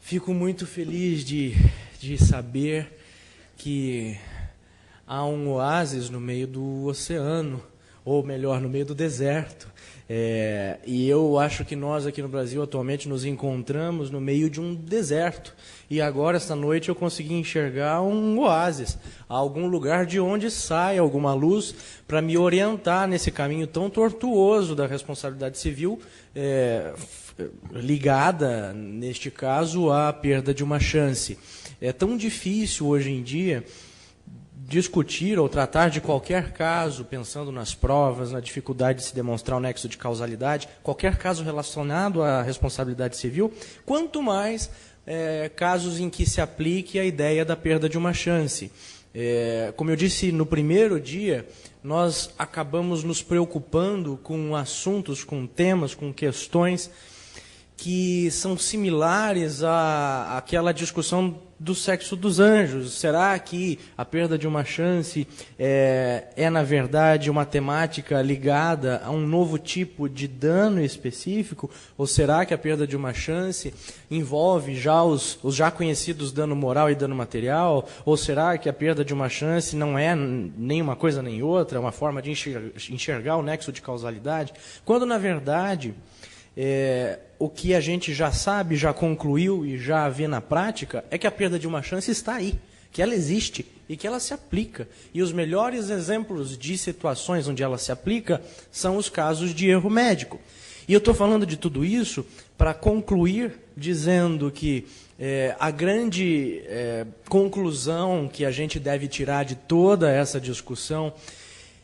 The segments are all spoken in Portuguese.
Fico muito feliz de saber que há um oásis no meio do oceano, ou melhor, no meio do deserto. E eu acho que nós aqui no Brasil atualmente nos encontramos no meio de um deserto. E agora, esta noite, eu consegui enxergar um oásis, algum lugar de onde sai alguma luz para me orientar nesse caminho tão tortuoso da responsabilidade civil, ligada, neste caso, à perda de uma chance. É tão difícil hoje em dia discutir ou tratar de qualquer caso, pensando nas provas, na dificuldade de se demonstrar o nexo de causalidade, qualquer caso relacionado à responsabilidade civil, quanto mais casos em que se aplique a ideia da perda de uma chance. Como eu disse no primeiro dia, nós acabamos nos preocupando com assuntos, com temas, com questões que são similares àquela discussão do sexo dos anjos. Será que a perda de uma chance na verdade, uma temática ligada a um novo tipo de dano específico? Ou será que a perda de uma chance envolve já os já conhecidos dano moral e dano material? Ou será que a perda de uma chance não é nem uma coisa nem outra, é uma forma de enxergar o nexo de causalidade? Quando, na verdade, o que a gente já sabe, já concluiu e já vê na prática é que a perda de uma chance está aí, que ela existe e que ela se aplica. E os melhores exemplos de situações onde ela se aplica são os casos de erro médico. E eu estou falando de tudo isso para concluir dizendo que a grande conclusão que a gente deve tirar de toda essa discussão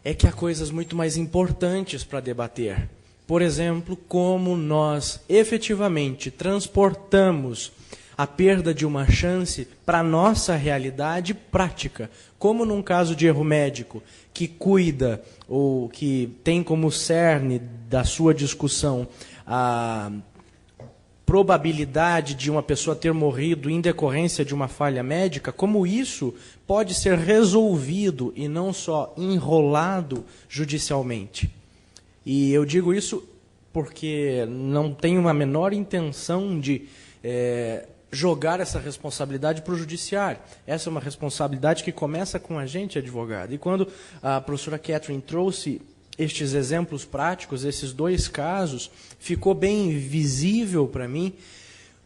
é que há coisas muito mais importantes para debater. Por exemplo, como nós efetivamente transportamos a perda de uma chance para a nossa realidade prática. Como num caso de erro médico, que cuida ou que tem como cerne da sua discussão a probabilidade de uma pessoa ter morrido em decorrência de uma falha médica, como isso pode ser resolvido e não só enrolado judicialmente. E eu digo isso porque não tenho a menor intenção de jogar essa responsabilidade para o judiciário. Essa é uma responsabilidade que começa com a gente, advogado. E quando a professora Catherine trouxe estes exemplos práticos, esses dois casos, ficou bem visível para mim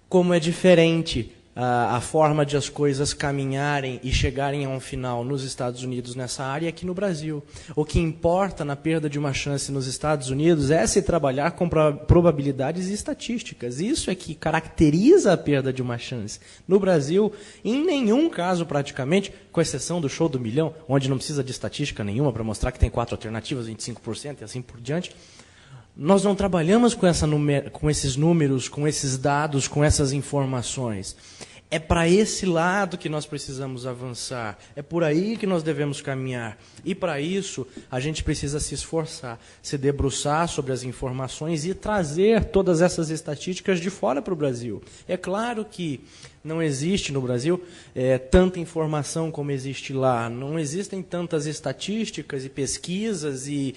como é diferente a forma de as coisas caminharem e chegarem a um final nos Estados Unidos nessa área e aqui no Brasil. O que importa na perda de uma chance nos Estados Unidos é se trabalhar com probabilidades e estatísticas. Isso é que caracteriza a perda de uma chance. No Brasil, em nenhum caso praticamente, com exceção do show do milhão, onde não precisa de estatística nenhuma para mostrar que tem 4 alternativas, 25% e assim por diante, nós não trabalhamos com esses números, com esses dados, com essas informações. É para esse lado que nós precisamos avançar. É por aí que nós devemos caminhar. E, para isso, a gente precisa se esforçar, se debruçar sobre as informações e trazer todas essas estatísticas de fora para o Brasil. É claro que não existe no Brasil tanta informação como existe lá. Não existem tantas estatísticas e pesquisas e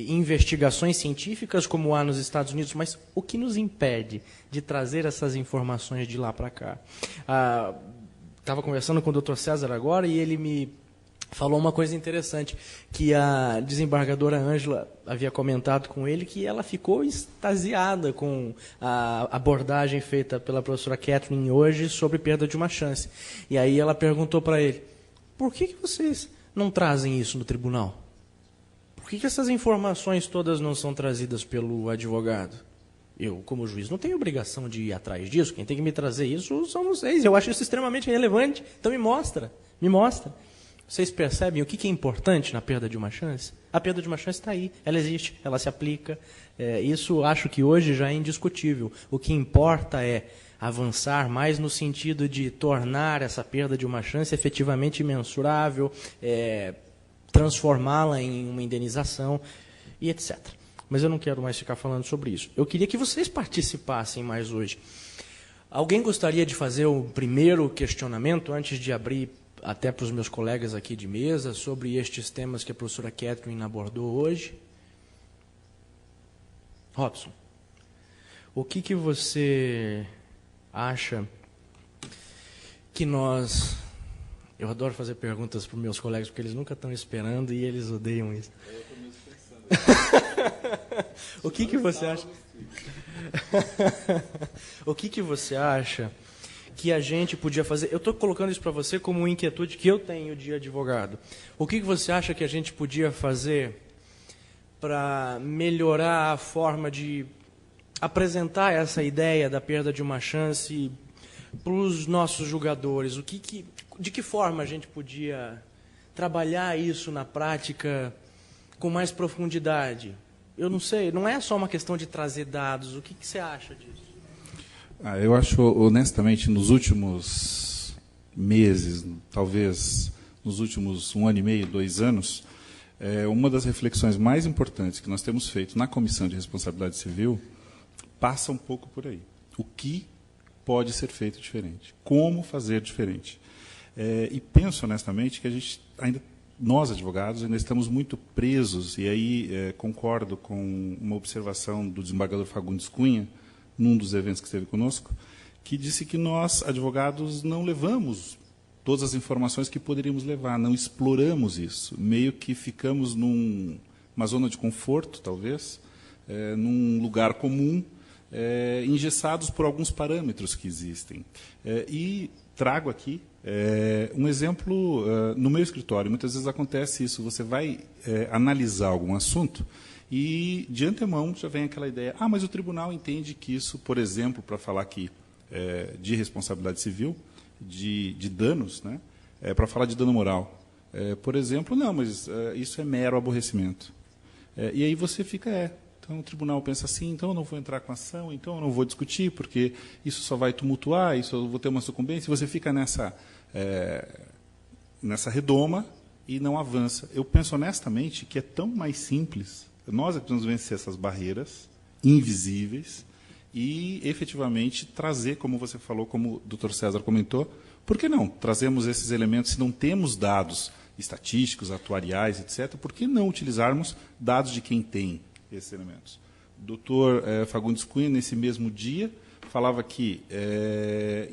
investigações científicas como há nos Estados Unidos, mas o que nos impede de trazer essas informações de lá para cá? Estava conversando com o Dr. César agora e ele me falou uma coisa interessante, que a desembargadora Ângela havia comentado com ele que ela ficou extasiada com a abordagem feita pela professora Catherine hoje sobre perda de uma chance. E aí ela perguntou para ele, por que vocês não trazem isso no tribunal? Por que essas informações todas não são trazidas pelo advogado? Eu, como juiz, não tenho obrigação de ir atrás disso, quem tem que me trazer isso são vocês. Eu acho isso extremamente relevante, então me mostra. Vocês percebem o que é importante na perda de uma chance? A perda de uma chance está aí, ela existe, ela se aplica. Isso acho que hoje já é indiscutível. O que importa é avançar mais no sentido de tornar essa perda de uma chance efetivamente mensurável, transformá-la em uma indenização e etc. Mas eu não quero mais ficar falando sobre isso. Eu queria que vocês participassem mais hoje. Alguém gostaria de fazer o primeiro questionamento antes de abrir até para os meus colegas aqui de mesa, sobre estes temas que a professora Catherine abordou hoje? Robson, o que você acha que nós... Eu adoro fazer perguntas para os meus colegas, porque eles nunca estão esperando e eles odeiam isso. Eu estou mesmo pensando. O que você acha? O que você acha que a gente podia fazer? Eu estou colocando isso para você como uma inquietude que eu tenho de advogado. O que você acha que a gente podia fazer para melhorar a forma de apresentar essa ideia da perda de uma chance para os nossos julgadores? De que forma a gente podia trabalhar isso na prática com mais profundidade? Eu não sei, não é só uma questão de trazer dados. O que você acha disso? Eu acho, honestamente, nos últimos meses, talvez nos últimos 1 ano e meio, 2 anos, uma das reflexões mais importantes que nós temos feito na Comissão de Responsabilidade Civil passa um pouco por aí. O que pode ser feito diferente? Como fazer diferente? E penso, honestamente, que a gente nós, advogados, ainda estamos muito presos, e aí concordo com uma observação do desembargador Fagundes Cunha, num dos eventos que esteve conosco, que disse que nós, advogados, não levamos todas as informações que poderíamos levar, não exploramos isso, meio que ficamos numa zona de conforto, talvez, num lugar comum, engessados por alguns parâmetros que existem. E trago aqui um exemplo no meu escritório. Muitas vezes acontece isso, você vai analisar algum assunto e, de antemão, já vem aquela ideia, mas o tribunal entende que isso, por exemplo, para falar aqui de responsabilidade civil, de danos, né, para falar de dano moral, por exemplo, não, mas isso é mero aborrecimento. E aí você fica, então o tribunal pensa assim, então eu não vou entrar com ação, então eu não vou discutir, porque isso só vai tumultuar, isso eu vou ter uma sucumbência, e você fica nessa redoma e não avança. Eu penso honestamente que é tão mais simples, nós é que precisamos vencer essas barreiras invisíveis e, efetivamente, trazer, como você falou, como o Dr. César comentou, por que não? Trazemos esses elementos, se não temos dados estatísticos, atuariais, etc., por que não utilizarmos dados de quem tem esses elementos? O Dr. Fagundes Cunha, nesse mesmo dia, falava que,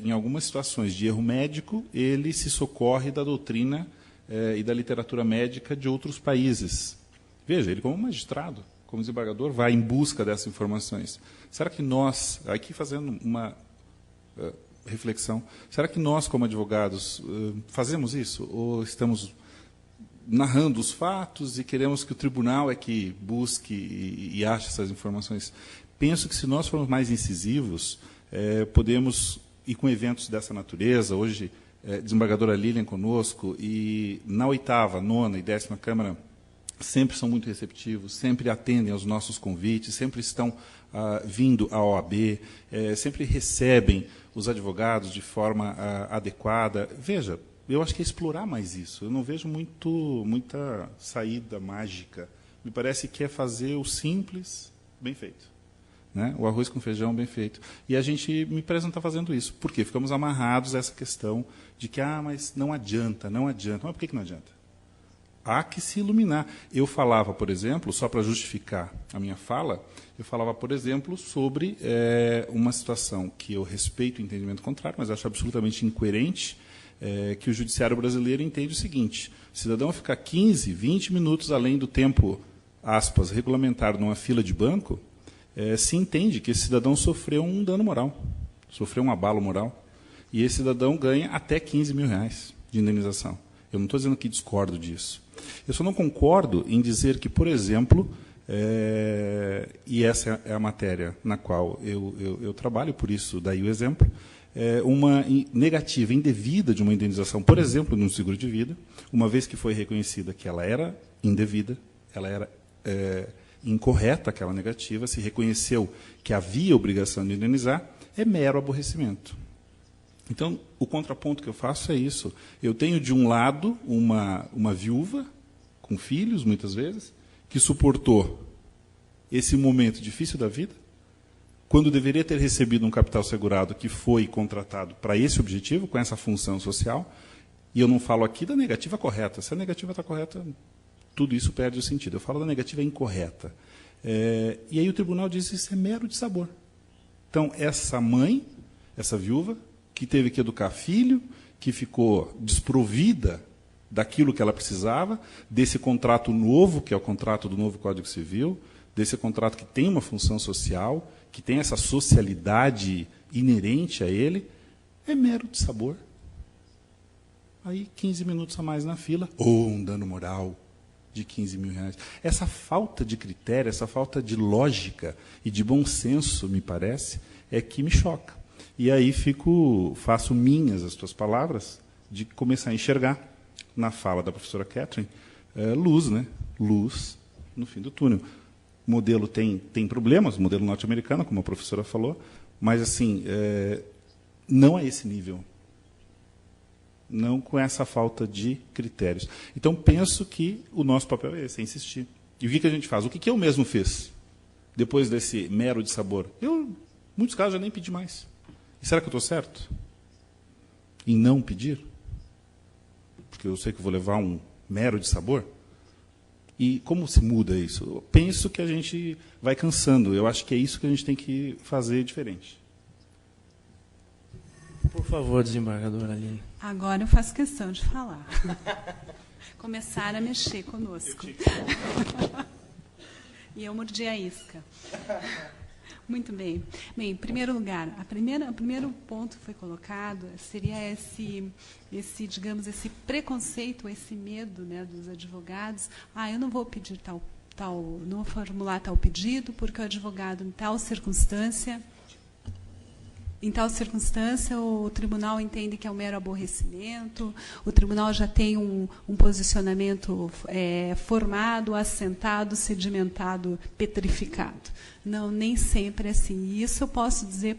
em algumas situações de erro médico, ele se socorre da doutrina e da literatura médica de outros países. Veja, ele como magistrado, como desembargador, vai em busca dessas informações. Será que nós, aqui fazendo uma reflexão, será que nós, como advogados, fazemos isso? Ou estamos narrando os fatos e queremos que o tribunal é que busque e ache essas informações? Penso que, se nós formos mais incisivos, podemos ir com eventos dessa natureza. Hoje, desembargadora Lilian conosco, e na 8ª, 9ª e 10ª Câmara, sempre são muito receptivos, sempre atendem aos nossos convites, sempre estão vindo à OAB, sempre recebem os advogados de forma adequada. Veja, eu acho que é explorar mais isso. Eu não vejo muita saída mágica. Me parece que é fazer o simples bem feito, né? O arroz com feijão bem feito. E a gente, me parece, não está fazendo isso. Por quê? Ficamos amarrados a essa questão de que, mas não adianta, não adianta. Mas por que não adianta? Há que se iluminar. Eu falava, por exemplo, só para justificar a minha fala, eu falava, por exemplo, sobre uma situação que eu respeito o entendimento contrário, mas acho absolutamente incoerente, que o judiciário brasileiro entende o seguinte: o cidadão ficar 15, 20 minutos além do tempo, aspas, regulamentar numa fila de banco, se entende que esse cidadão sofreu um dano moral, sofreu um abalo moral, e esse cidadão ganha até R$15 mil de indenização. Eu não estou dizendo que discordo disso. Eu só não concordo em dizer que, por exemplo, e essa é a matéria na qual eu trabalho, por isso daí o exemplo, uma negativa indevida de uma indenização, por exemplo, num seguro de vida, uma vez que foi reconhecida que ela era indevida, ela era incorreta, aquela negativa, se reconheceu que havia obrigação de indenizar, é mero aborrecimento. Então, o contraponto que eu faço é isso. Eu tenho, de um lado, uma viúva, com filhos, muitas vezes, que suportou esse momento difícil da vida, quando deveria ter recebido um capital segurado que foi contratado para esse objetivo, com essa função social, e eu não falo aqui da negativa correta. Se a negativa está correta, tudo isso perde o sentido. Eu falo da negativa incorreta. E aí o tribunal diz que isso é mero dissabor. Então, essa mãe essa viúva, que teve que educar filho, que ficou desprovida daquilo que ela precisava, desse contrato novo, que é o contrato do novo Código Civil, desse contrato que tem uma função social, que tem essa socialidade inerente a ele, é mero de sabor. Aí, 15 minutos a mais na fila, ou um dano moral de 15 mil reais. Essa falta de critério, essa falta de lógica e de bom senso, me parece, é que me choca. E aí faço minhas as tuas palavras, de começar a enxergar, na fala da professora Catherine, luz, né? Luz no fim do túnel. O modelo tem problemas, o modelo norte-americano, como a professora falou, mas assim, não a esse nível. Não com essa falta de critérios. Então, penso que o nosso papel é esse, é insistir. E o que a gente faz? O que eu mesmo fiz, depois desse mero de sabor? Eu, em muitos casos, já nem pedi mais. E será que eu estou certo em não pedir? Porque eu sei que vou levar um mero de sabor. E como se muda isso? Eu penso que a gente vai cansando. Eu acho que é isso que a gente tem que fazer diferente. Por favor, desembargadora Aline. Agora eu faço questão de falar. Começar a mexer conosco. E eu mordi a isca. Muito bem. Bem, em primeiro lugar, o primeiro ponto que foi colocado seria digamos, esse preconceito, esse medo, né, dos advogados. Eu não vou pedir não vou formular tal pedido, porque o advogado, em tal circunstância, o tribunal entende que é um mero aborrecimento, o tribunal já tem um posicionamento formado, assentado, sedimentado, petrificado. Não, nem sempre é assim. E isso eu posso dizer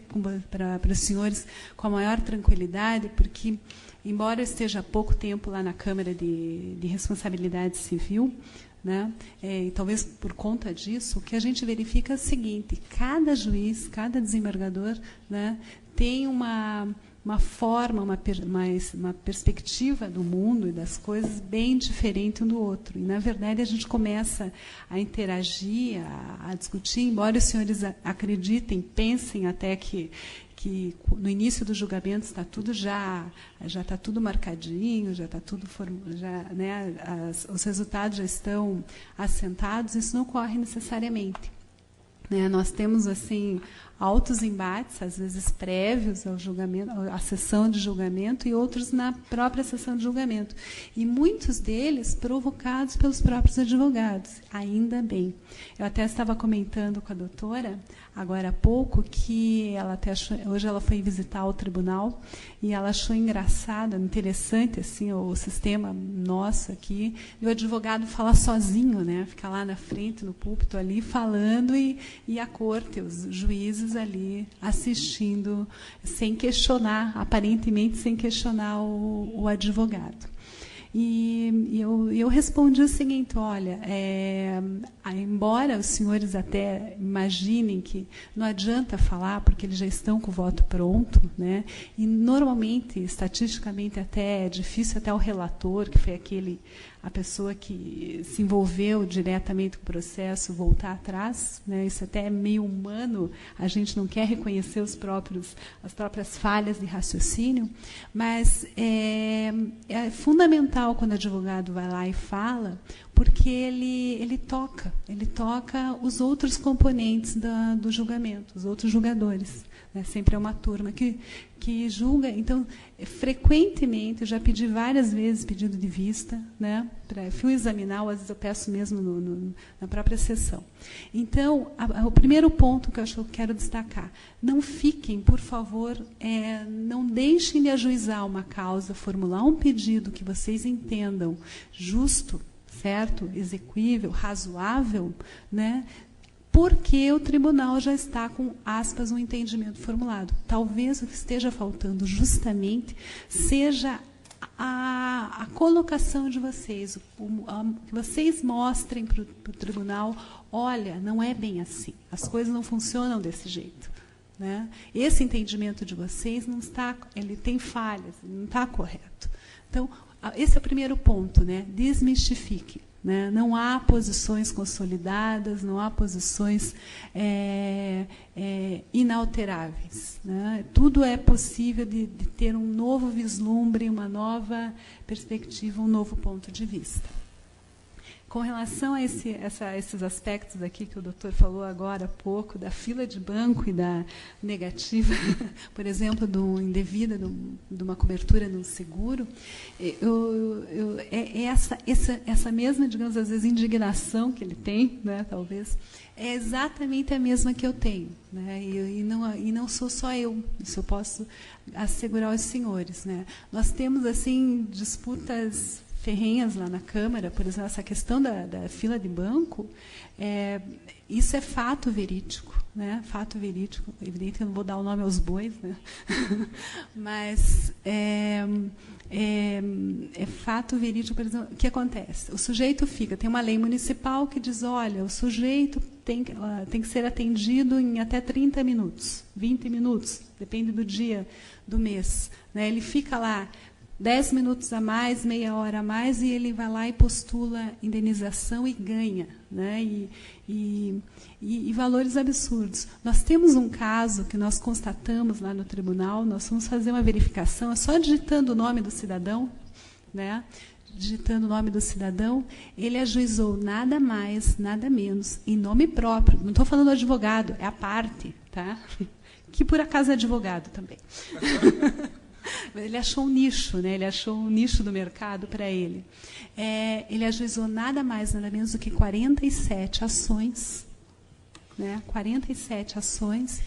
para os senhores com a maior tranquilidade, porque, embora eu esteja há pouco tempo lá na Câmara de Responsabilidade Civil, né? E talvez por conta disso, o que a gente verifica é o seguinte: cada juiz, cada desembargador, né, tem uma forma, uma perspectiva do mundo e das coisas bem diferente um do outro. E, na verdade, a gente começa a interagir, a discutir, embora os senhores acreditem, pensem até que no início do julgamento está tudo já está tudo marcadinho, já está tudo né, os resultados já estão assentados. Isso não ocorre necessariamente, né? Nós temos assim altos embates, às vezes prévios ao julgamento, à sessão de julgamento, e outros na própria sessão de julgamento. E muitos deles provocados pelos próprios advogados, ainda bem. Eu até estava comentando com a doutora, agora há pouco, que ela até hoje ela foi visitar o tribunal, e ela achou engraçado, interessante assim, o sistema nosso aqui, e o advogado falar sozinho, né? Ficar lá na frente, no púlpito ali, falando, e a corte, os juízes ali assistindo, sem questionar, aparentemente sem questionar o advogado. E eu respondi o seguinte: olha, embora os senhores até imaginem que não adianta falar, porque eles já estão com o voto pronto, né? E normalmente, estatisticamente, até é difícil até o relator, que foi a pessoa que se envolveu diretamente com o processo, voltar atrás, né? Isso até é meio humano, a gente não quer reconhecer as próprias falhas de raciocínio, mas é fundamental quando o advogado vai lá e fala, porque ele toca os outros componentes do julgamento, os outros julgadores. Né? Sempre é uma turma que julga. Então, frequentemente, eu já pedi várias vezes pedido de vista, né? Fui examinar, às vezes eu peço mesmo na própria sessão. Então, o primeiro ponto que eu quero destacar: não fiquem, por favor, não deixem de ajuizar uma causa, formular um pedido que vocês entendam justo, certo, exequível, razoável, né? Porque o tribunal já está com, aspas, um entendimento formulado. Talvez o que esteja faltando justamente seja a colocação de vocês, que vocês mostrem para o tribunal: olha, não é bem assim, as coisas não funcionam desse jeito. Né? Esse entendimento de vocês não está, ele tem falhas, não está correto. Então, esse é o primeiro ponto, né? Desmistifique. né? Não há posições consolidadas, não há posições inalteráveis, né? Tudo é possível de ter um novo vislumbre, uma nova perspectiva, um novo ponto de vista. Com relação a esses aspectos aqui que o doutor falou agora há pouco, da fila de banco e da negativa, por exemplo, do indevida, de uma cobertura no seguro, essa mesma, digamos, às vezes, indignação que ele tem, né, talvez, é exatamente a mesma que eu tenho, né? E não sou só eu, isso eu posso assegurar aos senhores, né? Nós temos, assim, disputas ferrenhas lá na Câmara, por exemplo, essa questão da fila de banco, isso é fato verídico, né? Fato verídico, evidente que eu não vou dar o nome aos bois, né? Mas é fato verídico, por exemplo, o que acontece? O sujeito tem uma lei municipal que diz, olha, o sujeito tem que ser atendido em até 30 minutos, 20 minutos, depende do dia, do mês, né? Ele fica lá 10 minutos a mais, meia hora a mais, e ele vai lá e postula indenização e ganha, né? E valores absurdos. Nós temos um caso que nós constatamos lá no tribunal, nós vamos fazer uma verificação, é só digitando o nome do cidadão, né? Digitando o nome do cidadão, ele ajuizou nada mais, nada menos, em nome próprio. Não estou falando do advogado, é a parte, tá? Que por acaso é advogado também. Ele achou um nicho, né? Ele achou um nicho do mercado para ele. Ele ajuizou nada mais, nada menos do que 47 ações, né? 47 ações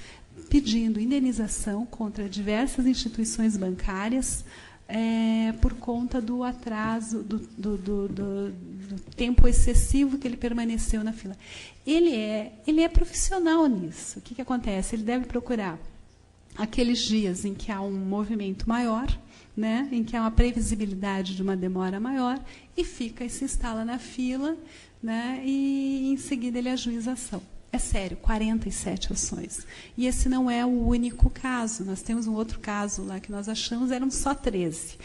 pedindo indenização contra diversas instituições bancárias por conta do atraso, do tempo excessivo que ele permaneceu na fila. Ele é profissional nisso. O que acontece? Ele deve procurar aqueles dias em que há um movimento maior, né, em que há uma previsibilidade de uma demora maior, e se instala na fila, né, e em seguida ele ajuiza a ação. É sério, 47 ações. E esse não é o único caso. Nós temos um outro caso lá que nós achamos, eram só 13.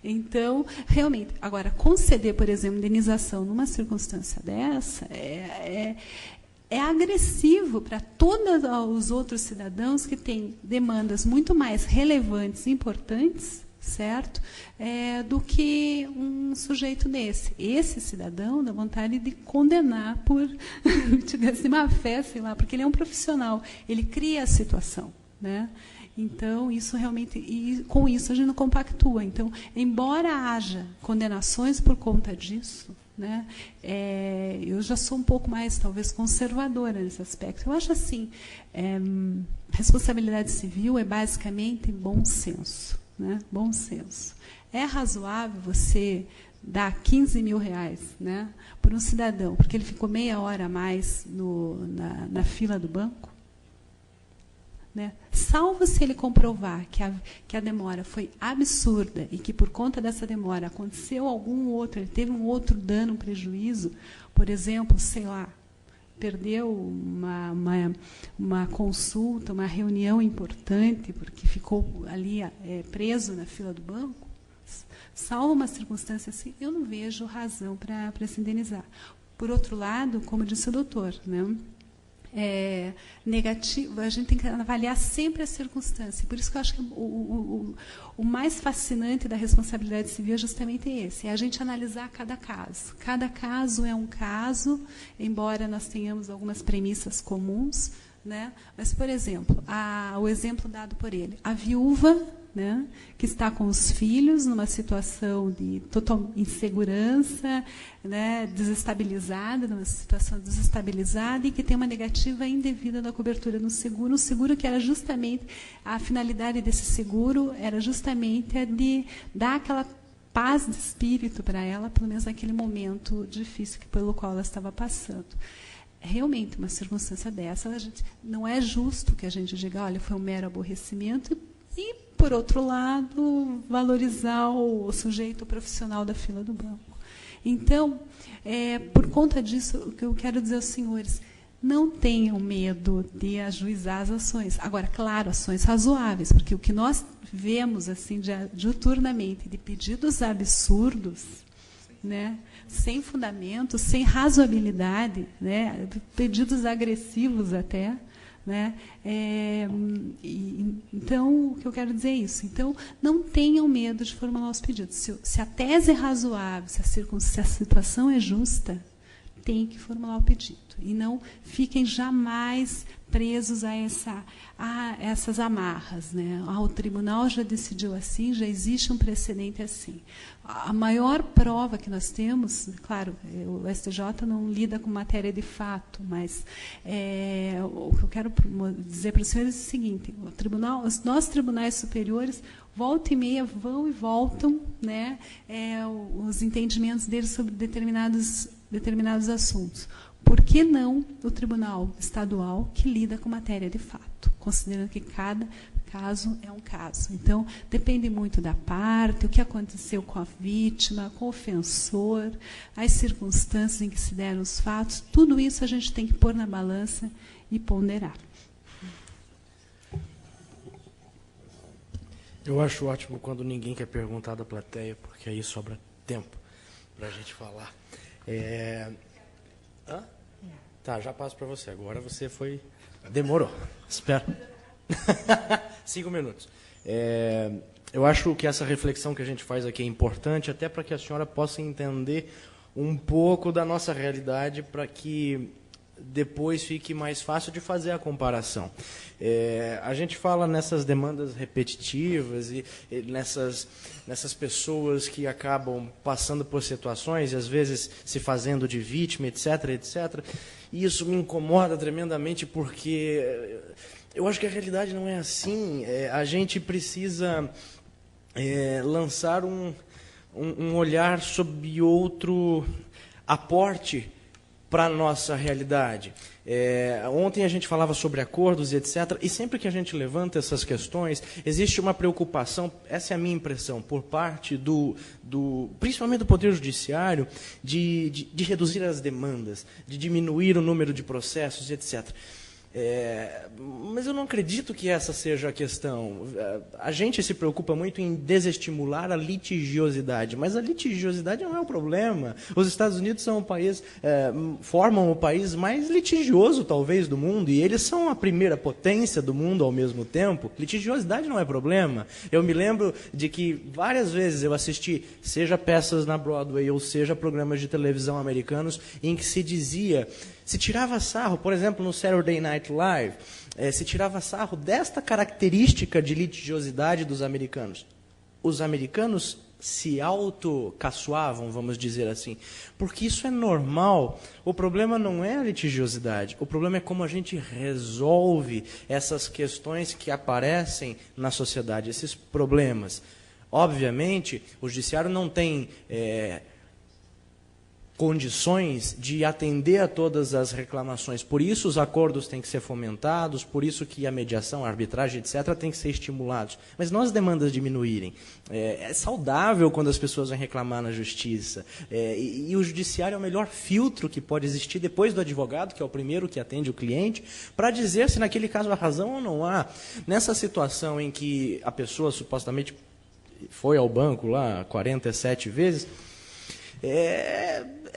Então, realmente, agora, conceder, por exemplo, indenização numa circunstância dessa é agressivo para todos os outros cidadãos que têm demandas muito mais relevantes e importantes, certo? Do que um sujeito desse. Esse cidadão dá vontade de condenar por tivesse má fé, sei lá, porque ele é um profissional, ele cria a situação, né? Então, isso realmente, e com isso a gente não compactua. Então, embora haja condenações por conta disso, né, eu já sou um pouco mais, talvez, conservadora nesse aspecto. Eu acho assim, responsabilidade civil é basicamente bom senso, né? Bom senso. É razoável você dar 15 mil reais, né, por um cidadão, porque ele ficou meia hora a mais na fila do banco? Né? Salvo se ele comprovar que a demora foi absurda e que, por conta dessa demora, aconteceu ele teve um outro dano, um prejuízo, por exemplo, sei lá, perdeu uma consulta, uma reunião importante, porque ficou ali preso na fila do banco, salvo uma circunstância assim, eu não vejo razão para se indenizar. Por outro lado, como disse o doutor, né? Negativo, a gente tem que avaliar sempre a circunstância. Por isso que eu acho que o mais fascinante da responsabilidade civil é justamente esse, é a gente analisar cada caso. Cada caso é um caso, embora nós tenhamos algumas premissas comuns, né? Mas, por exemplo, o exemplo dado por ele, a viúva, né, que está com os filhos numa situação de total insegurança, né, desestabilizada, numa situação desestabilizada, e que tem uma negativa indevida da cobertura no seguro. Um seguro que era justamente, a finalidade desse seguro era justamente a de dar aquela paz de espírito para ela, pelo menos naquele momento difícil pelo qual ela estava passando. Realmente, uma circunstância dessa, não é justo que a gente diga, olha, foi um mero aborrecimento, e, por outro lado, valorizar o sujeito profissional da fila do banco. Então, por conta disso, o que eu quero dizer aos senhores, não tenham medo de ajuizar as ações. Agora, claro, ações razoáveis, porque o que nós vemos assim diuturnamente de pedidos absurdos, né, sem fundamento, sem razoabilidade, né, pedidos agressivos até, né? Então, o que eu quero dizer é isso. Então, não tenham medo de formular os pedidos. Se a tese é razoável, se a situação é justa, tem que formular o pedido. E não fiquem jamais presos a essas amarras, né? O tribunal já decidiu assim, já existe um precedente assim. A maior prova que nós temos, claro, o STJ não lida com matéria de fato, mas o que eu quero dizer para os senhores é o seguinte: os nossos tribunais superiores, volta e meia, vão e voltam, né, os entendimentos deles sobre determinados assuntos. Por que não o Tribunal Estadual, que lida com matéria de fato, considerando que cada caso é um caso? Então, depende muito da parte, o que aconteceu com a vítima, com o ofensor, as circunstâncias em que se deram os fatos, tudo isso a gente tem que pôr na balança e ponderar. Eu acho ótimo quando ninguém quer perguntar da plateia, porque aí sobra tempo para a gente falar. Tá, já passo para você. Agora você foi... Demorou. Espera. 5 minutos. Eu acho que essa reflexão que a gente faz aqui é importante, até para que a senhora possa entender um pouco da nossa realidade, para que depois fique mais fácil de fazer a comparação. A gente fala nessas demandas repetitivas e nessas pessoas que acabam passando por situações e às vezes se fazendo de vítima, etc, etc. E isso me incomoda tremendamente, porque eu acho que a realidade não é assim. A gente precisa lançar um olhar sob outro aporte para a nossa realidade. Ontem a gente falava sobre acordos e etc. E sempre que a gente levanta essas questões, existe uma preocupação, essa é a minha impressão, por parte principalmente do Poder Judiciário, de reduzir as demandas, de diminuir o número de processos, etc. Mas eu não acredito que essa seja a questão. A gente se preocupa muito em desestimular a litigiosidade, mas a litigiosidade não é o problema. Os Estados Unidos são formam o país mais litigioso, talvez, do mundo, e eles são a primeira potência do mundo ao mesmo tempo. Litigiosidade não é problema. Eu me lembro de que várias vezes eu assisti, seja peças na Broadway ou seja programas de televisão americanos, em que se tirava sarro, por exemplo, no Saturday Night Live, se tirava sarro desta característica de litigiosidade dos americanos. Os americanos se autocaçoavam, vamos dizer assim, porque isso é normal. O problema não é a litigiosidade, o problema é como a gente resolve essas questões que aparecem na sociedade, esses problemas. Obviamente, o judiciário não tem condições de atender a todas as reclamações. Por isso os acordos têm que ser fomentados, por isso que a mediação, a arbitragem, etc., tem que ser estimulados. Mas não as demandas diminuírem. É saudável quando as pessoas vêm reclamar na justiça. E o judiciário é o melhor filtro que pode existir depois do advogado, que é o primeiro que atende o cliente, para dizer se naquele caso há razão ou não há. Nessa situação em que a pessoa supostamente foi ao banco lá 47 vezes,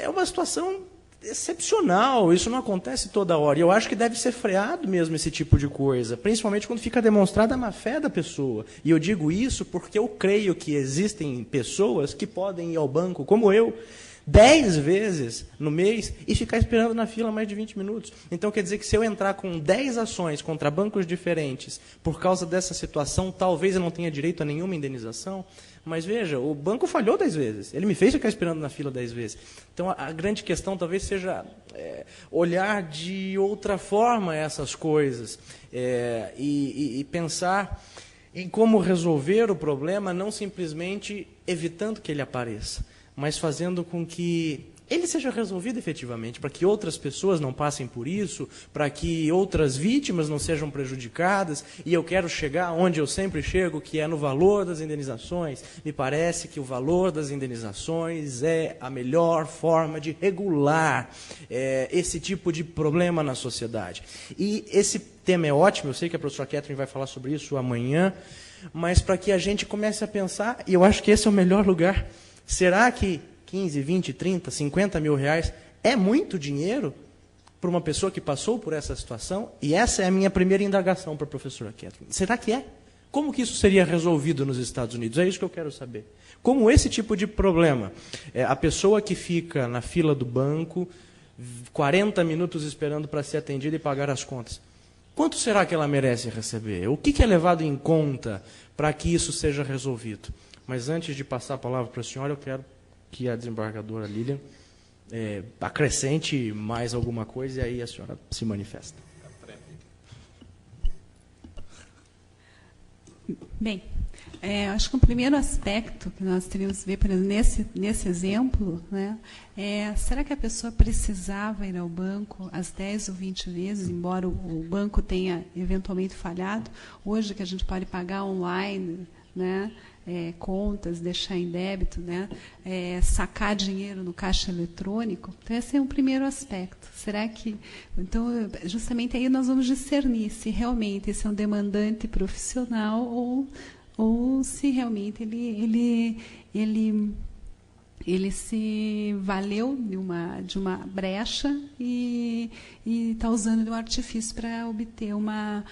é uma situação excepcional, isso não acontece toda hora. E eu acho que deve ser freado mesmo esse tipo de coisa, principalmente quando fica demonstrada a má-fé da pessoa. E eu digo isso porque eu creio que existem pessoas que podem ir ao banco, como eu, 10 vezes no mês e ficar esperando na fila mais de 20 minutos. Então, quer dizer que se eu entrar com 10 ações contra bancos diferentes por causa dessa situação, talvez eu não tenha direito a nenhuma indenização. Mas veja, o banco falhou 10 vezes. Ele me fez ficar esperando na fila 10 vezes. Então, a grande questão talvez seja olhar de outra forma essas coisas e pensar em como resolver o problema, não simplesmente evitando que ele apareça, mas fazendo com que ele seja resolvido efetivamente, para que outras pessoas não passem por isso, para que outras vítimas não sejam prejudicadas. E eu quero chegar onde eu sempre chego, que é no valor das indenizações. Me parece que o valor das indenizações é a melhor forma de regular esse tipo de problema na sociedade. E esse tema é ótimo, eu sei que a professora Catherine vai falar sobre isso amanhã, mas para que a gente comece a pensar, e eu acho que esse é o melhor lugar. Será que 15, 20, 30, 50 mil reais é muito dinheiro para uma pessoa que passou por essa situação? E essa é a minha primeira indagação para a professora Kathleen. Será que é? Como que isso seria resolvido nos Estados Unidos? É isso que eu quero saber. Como esse tipo de problema, a pessoa que fica na fila do banco, 40 minutos esperando para ser atendida e pagar as contas, quanto será que ela merece receber? O que é levado em conta para que isso seja resolvido? Mas antes de passar a palavra para a senhora, eu quero que a desembargadora Lilian acrescente mais alguma coisa e aí a senhora se manifesta. Bem, acho que o primeiro aspecto que nós teríamos que ver, por exemplo, nesse exemplo, né, será que a pessoa precisava ir ao banco às 10 ou 20 vezes, embora o banco tenha eventualmente falhado? Hoje que a gente pode pagar online, né, contas, deixar em débito, né, sacar dinheiro no caixa eletrônico. Então, esse é um primeiro aspecto. Será que... Então, justamente aí nós vamos discernir se realmente esse é um demandante profissional ou se realmente ele se valeu de uma brecha e está usando de um artifício para obter uma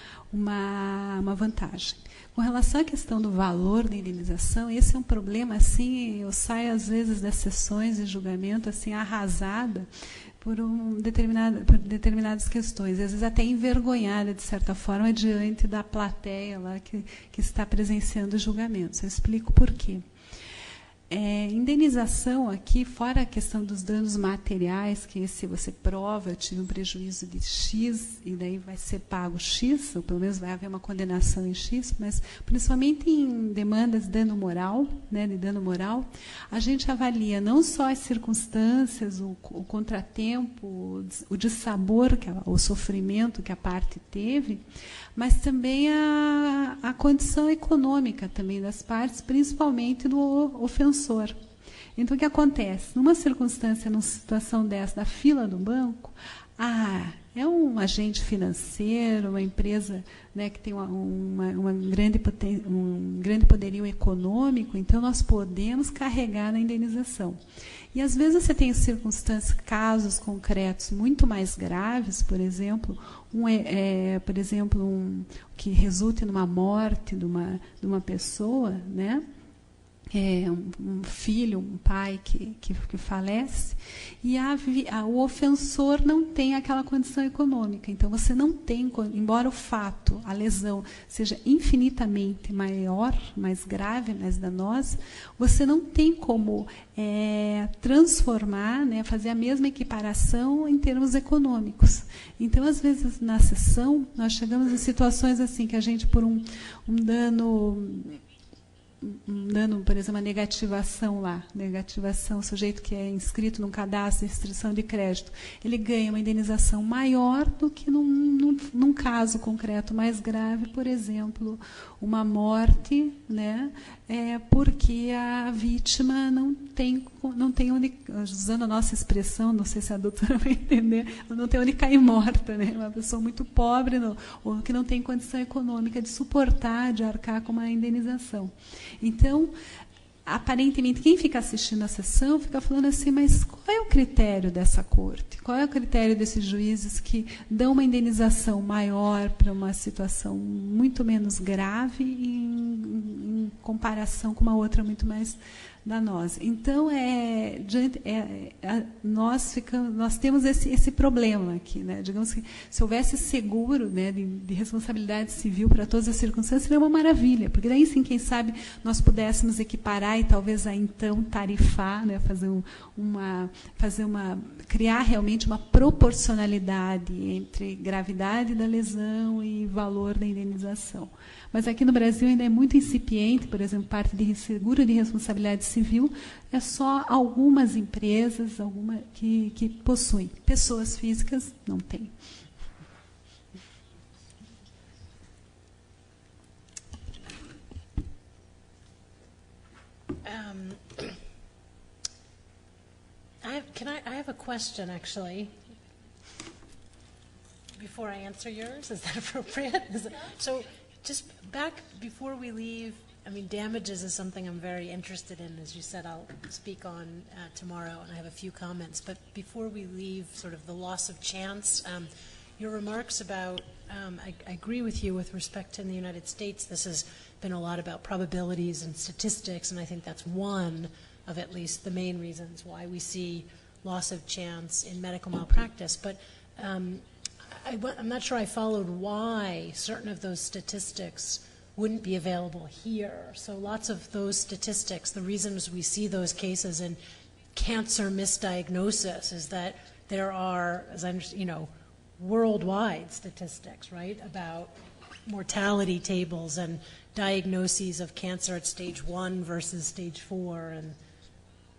vantagem. Com relação à questão do valor da indenização, esse é um problema, assim, eu saio às vezes das sessões de julgamento assim, arrasada por determinadas questões, às vezes até envergonhada, de certa forma, diante da plateia lá que está presenciando os julgamentos. Eu explico por quê. Indenização aqui, fora a questão dos danos materiais, que se você prova, eu tive um prejuízo de X, e daí vai ser pago X, ou pelo menos vai haver uma condenação em X, mas principalmente em demandas de dano moral, né, a gente avalia não só as circunstâncias, o contratempo, o dissabor, o sofrimento que a parte teve, mas também a condição econômica também das partes, principalmente do ofensor. Então, o que acontece? Numa circunstância, numa situação dessa, da fila do banco, é um agente financeiro, uma empresa, né, que tem um grande poderio econômico, então nós podemos carregar na indenização. E, às vezes, você tem circunstâncias, casos concretos muito mais graves, por exemplo, que resulte numa morte de uma pessoa, né? Um filho, um pai que falece, e o ofensor não tem aquela condição econômica. Então, você não tem, embora o fato, a lesão, seja infinitamente maior, mais grave, mais danosa, você não tem como transformar, né, fazer a mesma equiparação em termos econômicos. Então, às vezes, na sessão, nós chegamos em situações assim, que a gente, por um dano, por exemplo, uma negativação lá, o sujeito que é inscrito num cadastro de restrição de crédito, ele ganha uma indenização maior do que num caso concreto mais grave, por exemplo, uma morte, né, porque a vítima não tem onde, usando a nossa expressão, não sei se a doutora vai entender, não tem onde cair morta, né, uma pessoa muito pobre, ou que não tem condição econômica de suportar, de arcar com uma indenização. Então, aparentemente, quem fica assistindo a sessão fica falando assim, mas qual é o critério dessa corte? Qual é o critério desses juízes que dão uma indenização maior para uma situação muito menos grave em comparação com uma outra muito mais danosa? Então, nós temos esse problema aqui, né? Digamos que se houvesse seguro, né, de responsabilidade civil para todas as circunstâncias, seria uma maravilha, porque daí sim, quem sabe, nós pudéssemos equiparar e talvez então tarifar, né, criar realmente uma proporcionalidade entre gravidade da lesão e valor da indenização. Mas aqui no Brasil ainda é muito incipiente, por exemplo, parte de seguro de responsabilidade civil, é só algumas empresas que possuem. Pessoas físicas não têm. I have a question, actually, before I answer yours. Is that appropriate? So just back before we leave I mean, damages is something I'm very interested in. As you said, I'll speak on tomorrow, and I have a few comments. But before we leave sort of the loss of chance, your remarks about, I agree with you with respect to in the United States, this has been a lot about probabilities and statistics, and I think that's one of at least the main reasons why we see loss of chance in medical malpractice. But I'm not sure I followed why certain of those statistics wouldn't be available here. So lots of those statistics, the reasons we see those cases in cancer misdiagnosis is that there are, as I understand, worldwide statistics, right, about mortality tables and diagnoses of cancer at stage 1 versus stage 4, and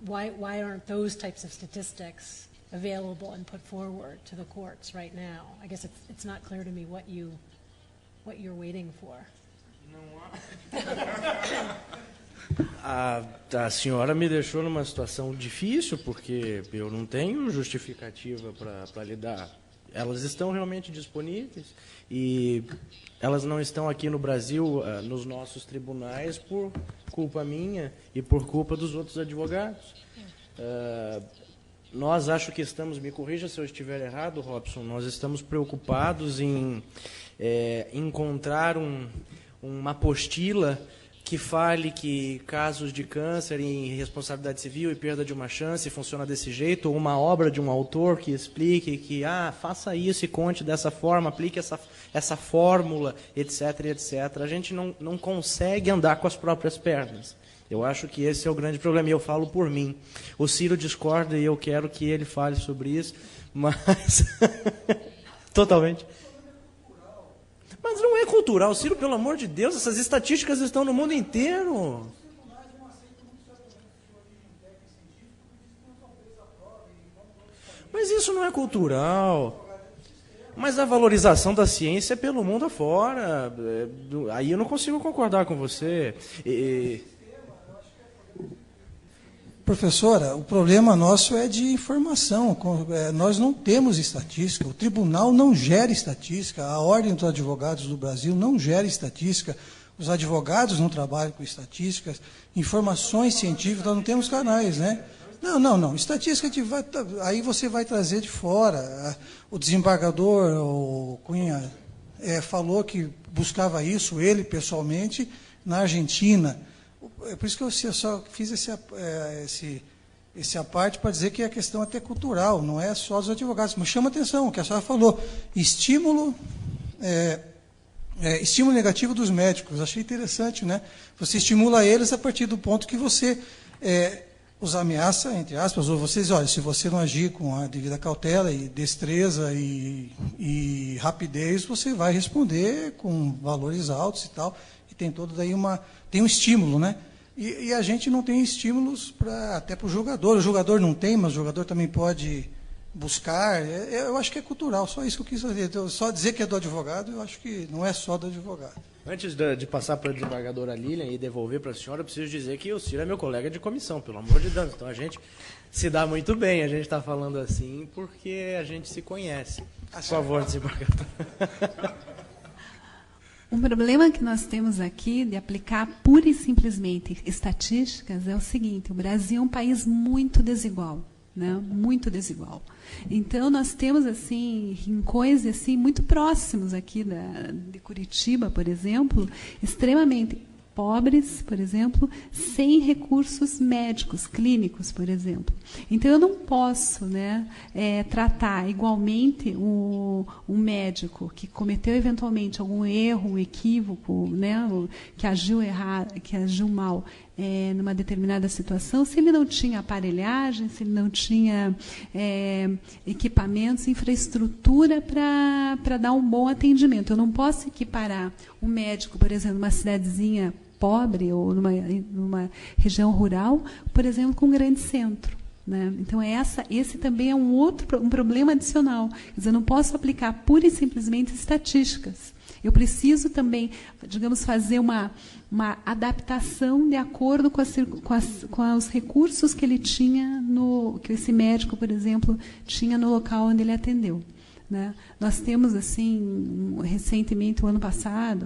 why aren't those types of statistics available and put forward to the courts right now? I guess it's not clear to me what you're waiting for. A senhora me deixou numa situação difícil, porque eu não tenho justificativa para lhe dar. Elas estão realmente disponíveis e elas não estão aqui no Brasil, nos nossos tribunais, por culpa minha e por culpa dos outros advogados. Nós acho que estamos, me corrija se eu estiver errado, Robson, nós estamos preocupados em encontrar uma apostila que fale que casos de câncer em responsabilidade civil e perda de uma chance funciona desse jeito, ou uma obra de um autor que explique que faça isso e conte dessa forma, aplique essa fórmula, etc, etc. A gente não consegue andar com as próprias pernas. Eu acho que esse é o grande problema, e eu falo por mim. O Ciro discorda e eu quero que ele fale sobre isso, mas... Totalmente. Mas não é cultural, Ciro, pelo amor de Deus, essas estatísticas estão no mundo inteiro. Mas isso não é cultural. Mas a valorização da ciência é pelo mundo afora. Aí eu não consigo concordar com você. Professora, o problema nosso é de informação. Nós não temos estatística, o tribunal não gera estatística, a Ordem dos Advogados do Brasil não gera estatística, os advogados não trabalham com estatísticas, informações científicas, nós não temos canais, né? Não. Estatística, aí você vai trazer de fora. O desembargador, o Cunha, falou que buscava isso, ele pessoalmente, na Argentina. É por isso que eu só fiz esse aparte para dizer que a questão até cultural, não é só dos advogados. Mas chama atenção, o que a senhora falou, estímulo negativo dos médicos. Achei interessante, né? Você estimula eles a partir do ponto que você os ameaça, entre aspas, ou vocês, olha, se você não agir com a devida cautela e destreza e rapidez, você vai responder com valores altos e tal. E tem todo daí tem um estímulo, né? E a gente não tem estímulos até para o julgador. O julgador não tem, mas o julgador também pode buscar. Eu acho que é cultural, só isso que eu quis fazer. Então, só dizer que é do advogado, eu acho que não é só do advogado. Antes de passar para a desembargadora Lilian e devolver para a senhora, eu preciso dizer que o Ciro é meu colega de comissão, pelo amor de Deus. Então a gente se dá muito bem, a gente está falando assim porque a gente se conhece. Por favor, desembargadora. Um problema que nós temos aqui de aplicar pura e simplesmente estatísticas é o seguinte: o Brasil é um país muito desigual, né? Muito desigual. Então nós temos assim rincões assim muito próximos aqui de Curitiba, por exemplo, extremamente pobres, por exemplo, sem recursos médicos, clínicos, por exemplo. Então, eu não posso, né, tratar igualmente um médico que cometeu eventualmente algum erro, um equívoco, né, que agiu errado, que agiu mal numa determinada situação, se ele não tinha aparelhagem, se ele não tinha equipamentos, infraestrutura para dar um bom atendimento. Eu não posso equiparar um médico, por exemplo, numa cidadezinha pobre ou numa região rural, por exemplo, com um grande centro, né? Então, esse também é um problema adicional. Quer dizer, eu não posso aplicar pura e simplesmente estatísticas. Eu preciso também, digamos, fazer uma adaptação de acordo com os recursos que ele tinha, que esse médico, por exemplo, tinha no local onde ele atendeu. né? Nós temos, assim, recentemente, o ano passado,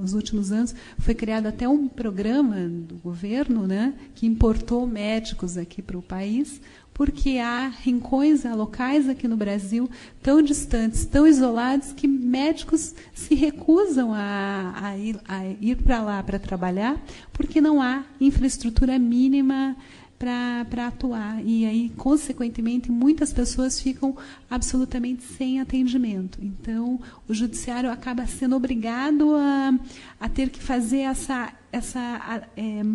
os últimos anos, foi criado até um programa do governo, né, que importou médicos aqui para o país, porque há rincões, há locais aqui no Brasil tão distantes, tão isolados, que médicos se recusam a ir para lá para trabalhar, porque não há infraestrutura mínima para atuar. E aí, consequentemente, muitas pessoas ficam absolutamente sem atendimento. Então, o judiciário acaba sendo obrigado a ter que fazer essa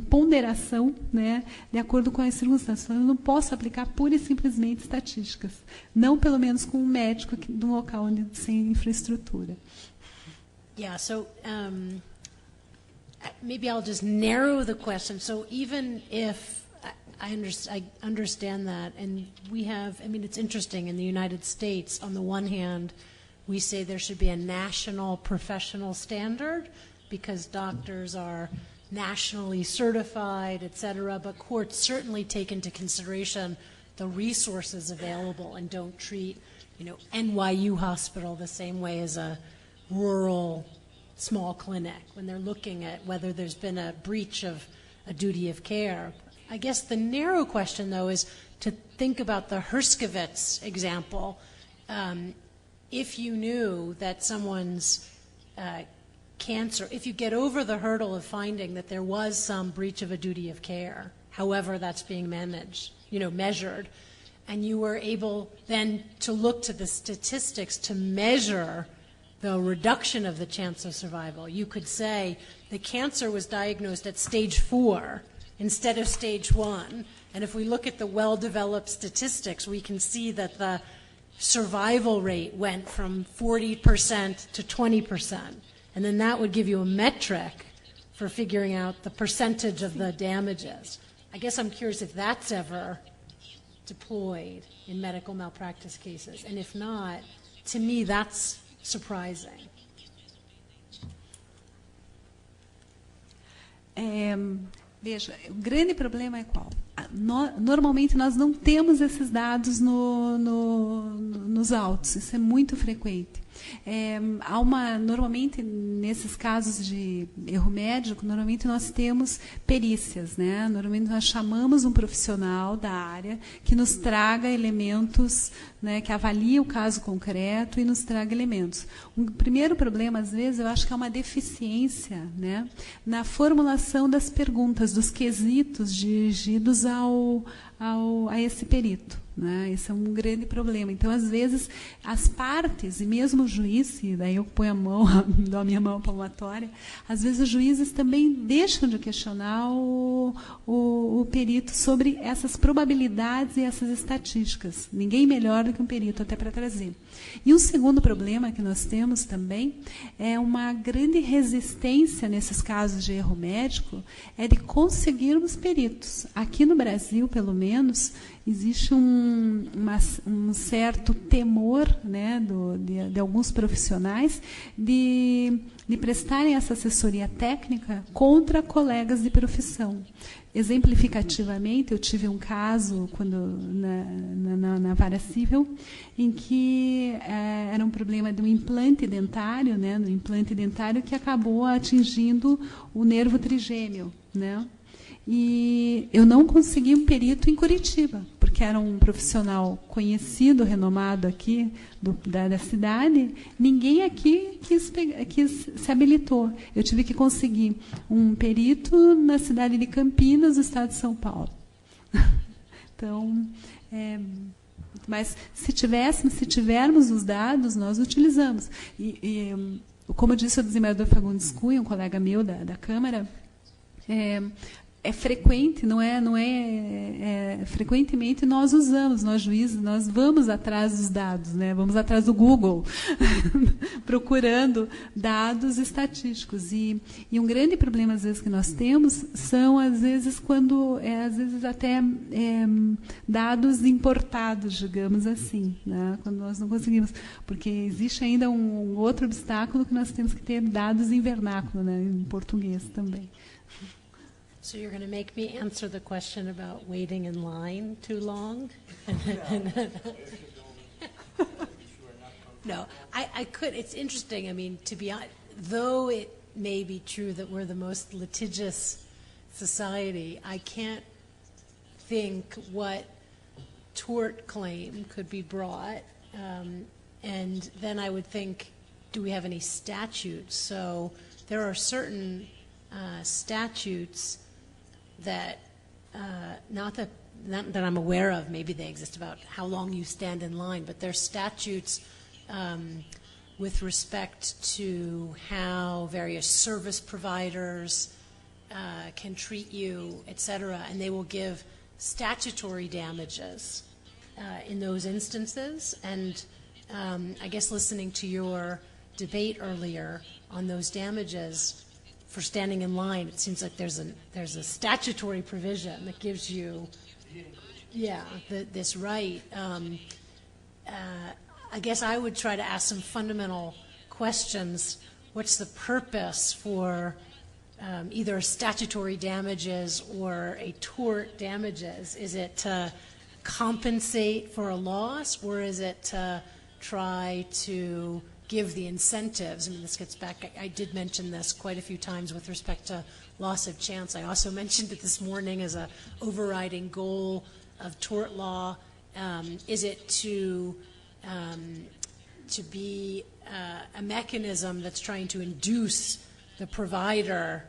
ponderação, né, de acordo com as circunstâncias. Eu não posso aplicar pura e simplesmente estatísticas, não pelo menos com um médico de um local onde sem infraestrutura. Yeah, so maybe I'll just narrow the question. So even if I understand that, and we have, I mean, it's interesting, in the United States, on the one hand, we say there should be a national professional standard because doctors are nationally certified, et cetera, but courts certainly take into consideration the resources available and don't treat, NYU Hospital the same way as a rural small clinic when they're looking at whether there's been a breach of a duty of care. I guess the narrow question, though, is to think about the Herskovits example. If you knew that someone's cancer, if you get over the hurdle of finding that there was some breach of a duty of care, however that's being measured, and you were able then to look to the statistics to measure the reduction of the chance of survival, you could say the cancer was diagnosed at stage 4 instead of stage 1. And if we look at the well-developed statistics, we can see that the survival rate went from 40% to 20%. And then that would give you a metric for figuring out the percentage of the damages. I guess I'm curious if that's ever deployed in medical malpractice cases. And if not, to me, that's surprising. Veja, o grande problema é qual? Normalmente nós não temos esses dados nos autos, isso é muito frequente. Normalmente, nesses casos de erro médico, normalmente nós temos perícias, né? Normalmente nós chamamos um profissional da área que nos traga elementos, né, que avalie o caso concreto e nos traga elementos. Um primeiro problema, às vezes, eu acho que é uma deficiência, né, na formulação das perguntas, dos quesitos dirigidos a esse perito. Né? Esse é um grande problema. Então, às vezes, as partes, e mesmo o juiz, e daí eu ponho dou a minha mão palmatória, às vezes os juízes também deixam de questionar o perito sobre essas probabilidades e essas estatísticas. Ninguém melhor do que um perito até para trazer. E um segundo problema que nós temos também é uma grande resistência nesses casos de erro médico, é de conseguirmos peritos. Aqui no Brasil, pelo menos, existe um certo temor, né, de alguns profissionais de prestarem essa assessoria técnica contra colegas de profissão. Exemplificativamente, eu tive um caso na vara civil em que era um problema de um implante dentário, né, no implante dentário que acabou atingindo o nervo trigêmeo, né? E eu não consegui um perito em Curitiba, porque era um profissional conhecido, renomado aqui da cidade. Ninguém aqui quis se habilitou. Eu tive que conseguir um perito na cidade de Campinas, no estado de São Paulo. Então, mas se tivermos os dados, nós utilizamos. Como disse o desembargador Fagundes Cunha, um colega meu da Câmara, é frequente, frequentemente nós usamos, nós juízes, nós vamos atrás dos dados, né? Vamos atrás do Google, procurando dados estatísticos. E um grande problema, às vezes, que nós temos são, às vezes, até dados importados, digamos assim, né? Quando nós não conseguimos. Porque existe ainda um outro obstáculo que nós temos que ter dados em vernáculo, né? Em português também. So you're going to make me answer the question about waiting in line too long? No, I could. It's interesting. I mean, to be honest, though it may be true that we're the most litigious society, I can't think what tort claim could be brought. And then I would think, do we have any statutes? So there are certain statutes that, not that I'm aware of, maybe they exist, about how long you stand in line, but there are statutes with respect to how various service providers can treat you, et cetera, and they will give statutory damages in those instances. And I guess listening to your debate earlier on those damages for standing in line, it seems like there's a statutory provision that gives you, this right. I guess I would try to ask some fundamental questions. What's the purpose for either statutory damages or a tort damages? Is it to compensate for a loss, or is it to try to give the incentives? I mean, this gets back, I did mention this quite a few times with respect to loss of chance. I also mentioned it this morning as a overriding goal of tort law. Is it to be a mechanism that's trying to induce the provider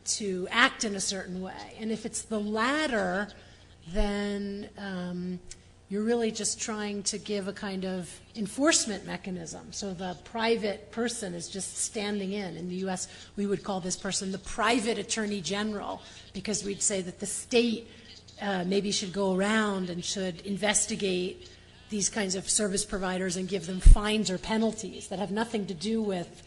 to act in a certain way? And if it's the latter, then you're really just trying to give a kind of enforcement mechanism. So the private person is just standing in. In the U.S., we would call this person the private attorney general, because we'd say that the state maybe should go around and should investigate these kinds of service providers and give them fines or penalties that have nothing to do with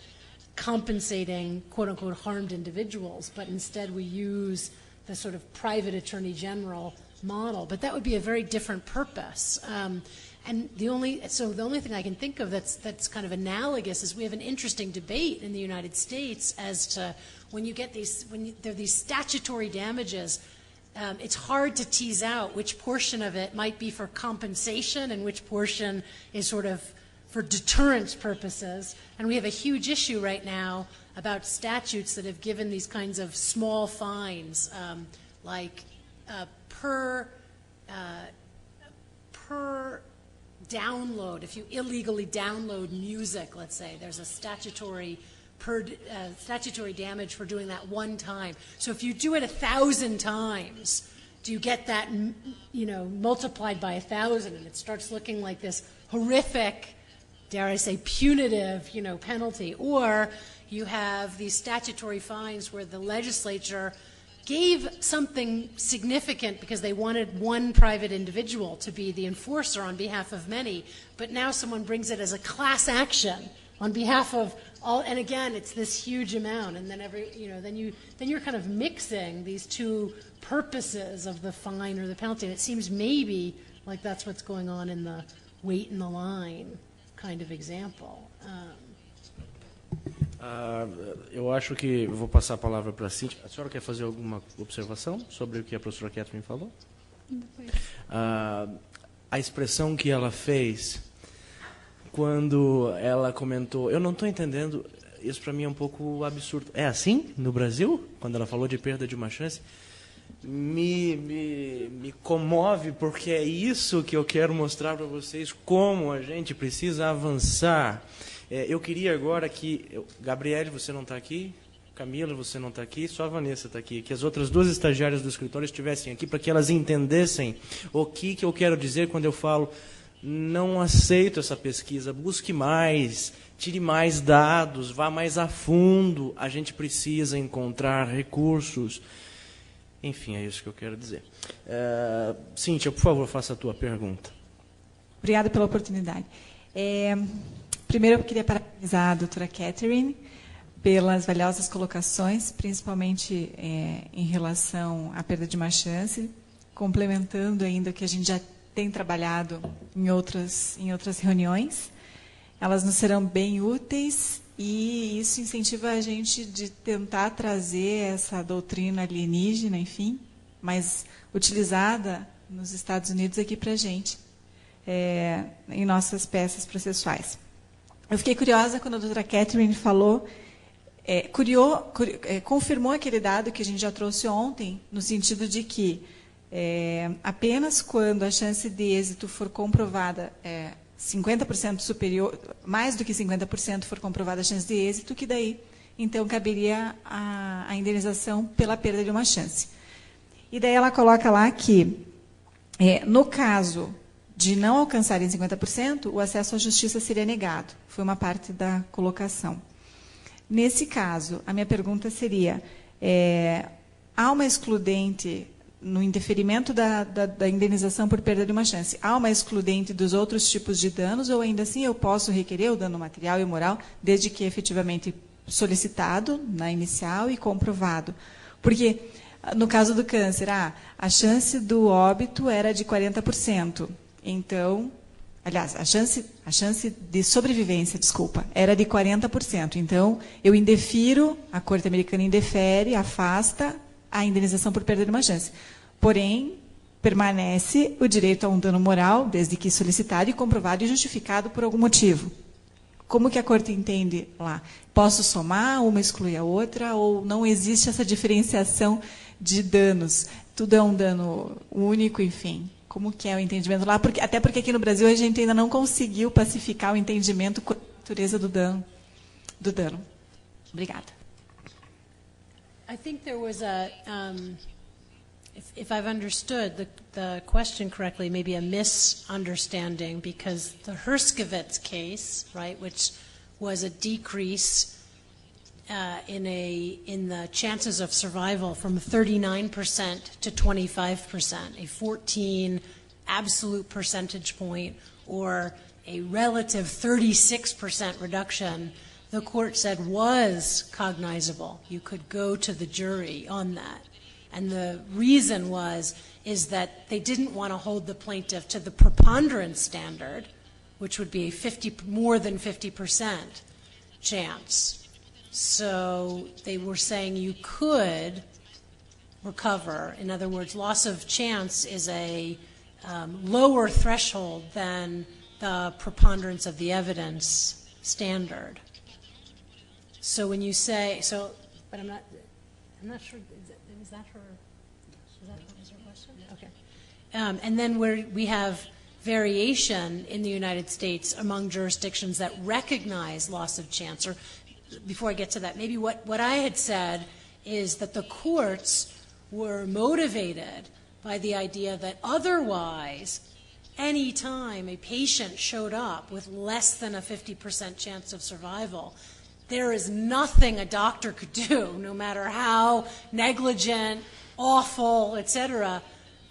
compensating quote-unquote harmed individuals, but instead we use the sort of private attorney general model. But that would be a very different purpose. And the only thing I can think of that's kind of analogous is we have an interesting debate in the United States as to when there are these statutory damages, it's hard to tease out which portion of it might be for compensation and which portion is sort of for deterrence purposes. And we have a huge issue right now about statutes that have given these kinds of small fines, like per download. If you illegally download music, let's say, there's a statutory damage for doing that one time. So if you do it 1,000 times, do you get that, multiplied by 1,000, and it starts looking like this horrific, dare I say, punitive, penalty? Or you have these statutory fines where the legislature gave something significant because they wanted one private individual to be the enforcer on behalf of many, but now someone brings it as a class action on behalf of all, and again, it's this huge amount, and then then you're kind of mixing these two purposes of the fine or the penalty, and it seems maybe like that's what's going on in the wait in the line kind of example. Eu acho que vou passar a palavra para a Cíntia. A senhora quer fazer alguma observação sobre o que a professora Catherine falou? A expressão que ela fez quando ela comentou, eu não estou entendendo, isso para mim é um pouco absurdo. É assim no Brasil? Quando ela falou de perda de uma chance? Me comove, porque é isso que eu quero mostrar para vocês, como a gente precisa avançar. Eu queria agora que... Gabriele, você não está aqui? Camila, você não está aqui? Só a Vanessa está aqui. Que as outras duas estagiárias do escritório estivessem aqui para que elas entendessem o que eu quero dizer quando eu falo não aceito essa pesquisa, busque mais, tire mais dados, vá mais a fundo, a gente precisa encontrar recursos. Enfim, é isso que eu quero dizer. Cíntia, por favor, faça a tua pergunta. Obrigada pela oportunidade. Primeiro, eu queria parabenizar a doutora Catherine pelas valiosas colocações, principalmente em relação à perda de uma chance, complementando ainda o que a gente já tem trabalhado em outras reuniões. Elas nos serão bem úteis e isso incentiva a gente de tentar trazer essa doutrina alienígena, enfim, mas utilizada nos Estados Unidos aqui para a gente. em nossas peças processuais. Eu fiquei curiosa quando a doutora Catherine falou, confirmou aquele dado que a gente já trouxe ontem, no sentido de que apenas quando a chance de êxito for comprovada 50% superior, mais do que 50% for comprovada a chance de êxito, que daí, então, caberia a indenização pela perda de uma chance. E daí ela coloca lá que, no caso de não alcançarem 50%, o acesso à justiça seria negado. Foi uma parte da colocação. Nesse caso, a minha pergunta seria, há uma excludente, no indeferimento da indenização por perda de uma chance, há uma excludente dos outros tipos de danos, ou ainda assim eu posso requerer o dano material e moral, desde que efetivamente solicitado na inicial e comprovado? Porque, no caso do câncer, a chance do óbito era de 40%. Então, aliás, a chance de sobrevivência, era de 40%. Então, eu indefiro, a Corte Americana indefere, afasta a indenização por perda de uma chance. Porém, permanece o direito a um dano moral, desde que solicitado e comprovado e justificado por algum motivo. Como que a Corte entende lá? Posso somar, uma exclui a outra, ou não existe essa diferenciação de danos? Tudo é um dano único, enfim. Como que é o entendimento lá? Até porque aqui no Brasil a gente ainda não conseguiu pacificar o entendimento com a natureza do dano. Obrigada. I think there was if I've understood the question correctly, maybe a misunderstanding, because the Herskovits case, right, which was a decrease in the chances of survival from 39% to 25%, a 14 absolute percentage point, or a relative 36% reduction, the court said was cognizable. You could go to the jury on that. And the reason is that they didn't want to hold the plaintiff to the preponderance standard, which would be more than 50% chance. So they were saying you could recover. In other words, loss of chance is a lower threshold than the preponderance of the evidence standard. So when you say, but I'm not sure, is that her question? Okay. And then where we have variation in the United States among jurisdictions that recognize loss of chance, or before I get to that, maybe what I had said is that the courts were motivated by the idea that otherwise, any time a patient showed up with less than a 50% chance of survival, there is nothing a doctor could do, no matter how negligent, awful, etc.,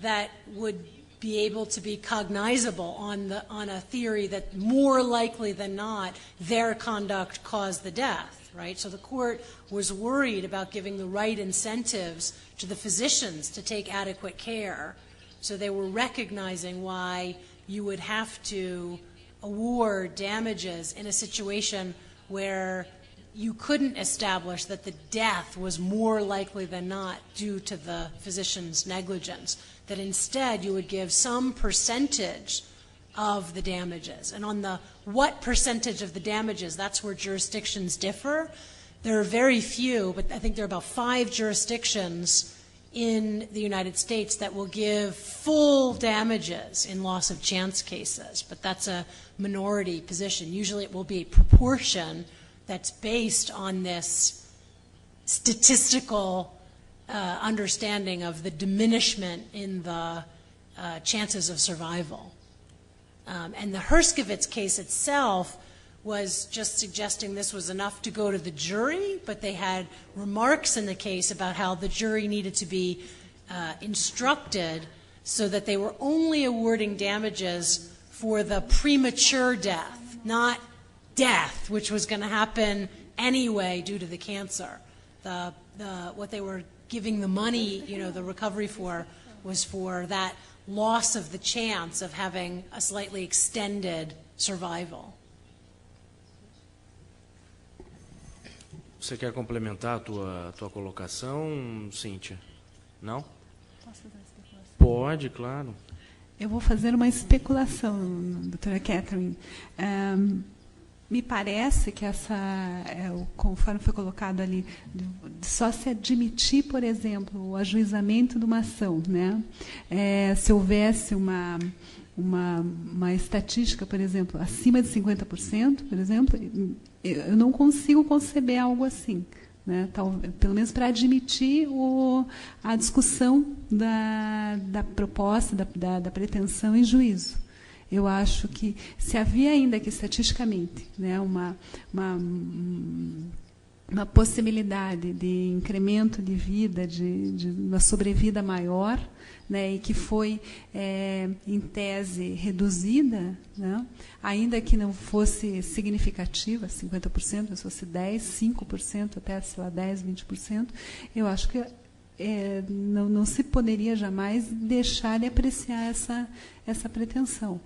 that would be able to be cognizable on a theory that more likely than not their conduct caused the death, right? So the court was worried about giving the right incentives to the physicians to take adequate care. So they were recognizing why you would have to award damages in a situation where you couldn't establish that the death was more likely than not due to the physician's negligence, that instead you would give some percentage of the damages. And on the what percentage of the damages, that's where jurisdictions differ. There are very few, but I think there are about 5 jurisdictions in the United States that will give full damages in loss of chance cases, but that's a minority position. Usually it will be a proportion that's based on this statistical understanding of the diminishment in the chances of survival. And the Herskovits case itself was just suggesting this was enough to go to the jury, but they had remarks in the case about how the jury needed to be instructed so that they were only awarding damages for the premature death, not death, which was going to happen anyway due to the cancer. What they were giving the money, the recovery for, was for that loss of the chance of having a slightly extended survival. Você quer complementar a tua colocação, Cíntia? Não? Posso dar essa declaração? Pode, claro. Eu vou fazer uma especulação, doutora Catherine. Me parece que conforme foi colocado ali, só se admitir, por exemplo, o ajuizamento de uma ação, né? Se houvesse uma estatística, por exemplo, acima de 50%, por exemplo, eu não consigo conceber algo assim. Né, pelo menos para admitir a discussão da proposta, da pretensão em juízo. Eu acho que, se havia ainda que, estatisticamente, né, uma possibilidade de incremento de vida, de uma sobrevida maior, né, e que foi, em tese, reduzida, né, ainda que não fosse significativa, 50%, se fosse 10%, 5%, até, sei lá, 10%, 20%, eu acho que não se poderia jamais deixar de apreciar essa pretensão.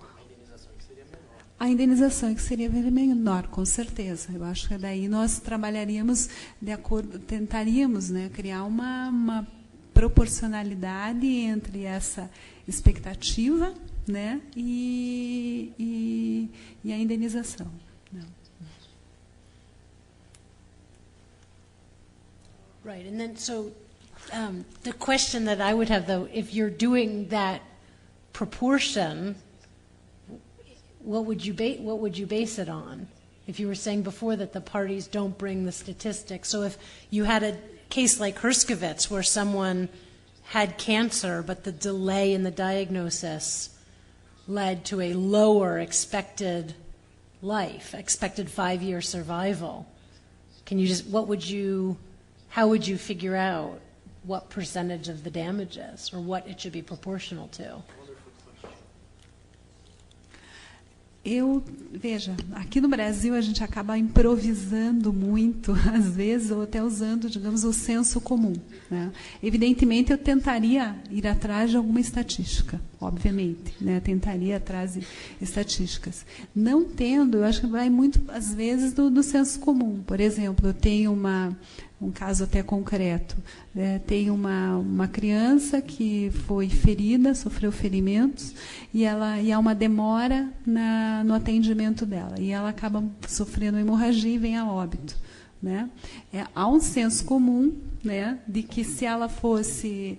A indenização que seria menor, com certeza. Eu acho que daí nós trabalharíamos de acordo, tentaríamos, né, criar uma proporcionalidade entre essa expectativa, né, e a indenização. Não. Right, and then so the question that I would have, though, if you're doing that proportion, what would you base it on? If you were saying before that the parties don't bring the statistics, so if you had a case like Herskovits where someone had cancer, but the delay in the diagnosis led to a lower expected life, expected 5-year survival, how would you figure out what percentage of the damages or what it should be proportional to? Veja, aqui no Brasil a gente acaba improvisando muito, às vezes, ou até usando, digamos, o senso comum. Né? Evidentemente, eu tentaria ir atrás de alguma estatística, obviamente, né? Tentaria ir atrás de estatísticas. Não tendo, eu acho que vai muito, às vezes, do senso comum. Por exemplo, eu tenho um caso até concreto. Tem uma criança que foi ferida, sofreu ferimentos, e há uma demora no atendimento dela. E ela acaba sofrendo hemorragia e vem a óbito. Né? Há um senso comum, né, de que, se ela fosse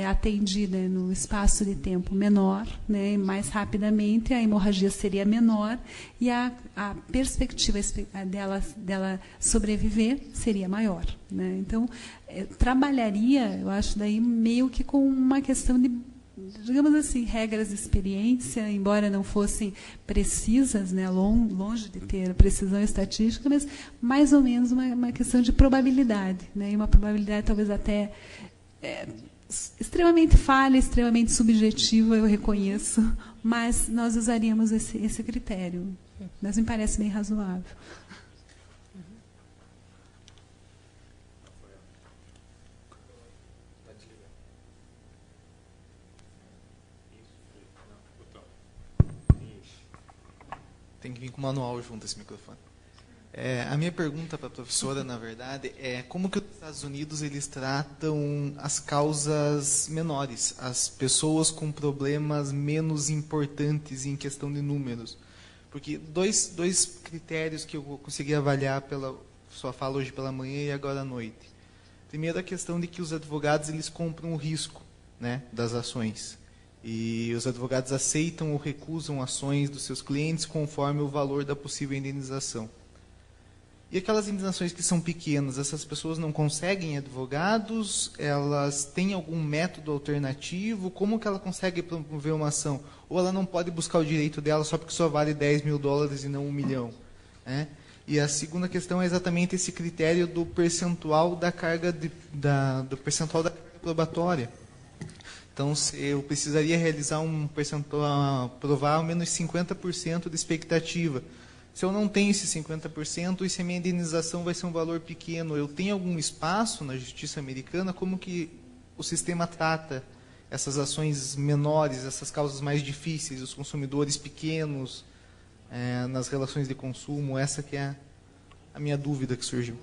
atendida no espaço de tempo menor, né, mais rapidamente, a hemorragia seria menor e a perspectiva dela sobreviver seria maior. Né? Então, trabalharia, eu acho, daí meio que com uma questão de, digamos assim, regras de experiência, embora não fossem precisas, né, longe de ter precisão estatística, mas mais ou menos uma questão de probabilidade, né, e uma probabilidade talvez até extremamente falha, extremamente subjetiva, eu reconheço, mas nós usaríamos esse critério. Mas me parece bem razoável. Tem que vir com o manual junto esse microfone. A minha pergunta para a professora, na verdade, é como que os Estados Unidos eles tratam as causas menores, as pessoas com problemas menos importantes em questão de números. Porque dois critérios que eu consegui avaliar pela sua fala hoje pela manhã e agora à noite. Primeiro, a questão de que os advogados eles compram o risco, né, das ações. E os advogados aceitam ou recusam ações dos seus clientes conforme o valor da possível indenização. E aquelas indenizações que são pequenas, essas pessoas não conseguem advogados? Elas têm algum método alternativo? Como que ela consegue promover uma ação? Ou ela não pode buscar o direito dela só porque só vale $10 mil e não $1 milhão? Né? E a segunda questão é exatamente esse critério do percentual da carga do percentual da carga probatória. Então, eu precisaria realizar um percentual, provar ao menos 50% de expectativa. Se eu não tenho esse 50%, e se a minha indenização vai ser um valor pequeno, eu tenho algum espaço na justiça americana? Como que o sistema trata essas ações menores, essas causas mais difíceis, os consumidores pequenos, nas relações de consumo? Essa que é a minha dúvida que surgiu.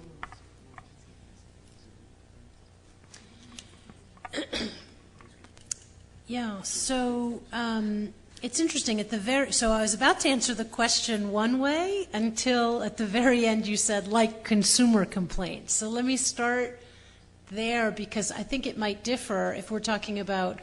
Yeah, so it's interesting. So I was about to answer the question one way until at the very end you said, like consumer complaints. So let me start there, because I think it might differ if we're talking about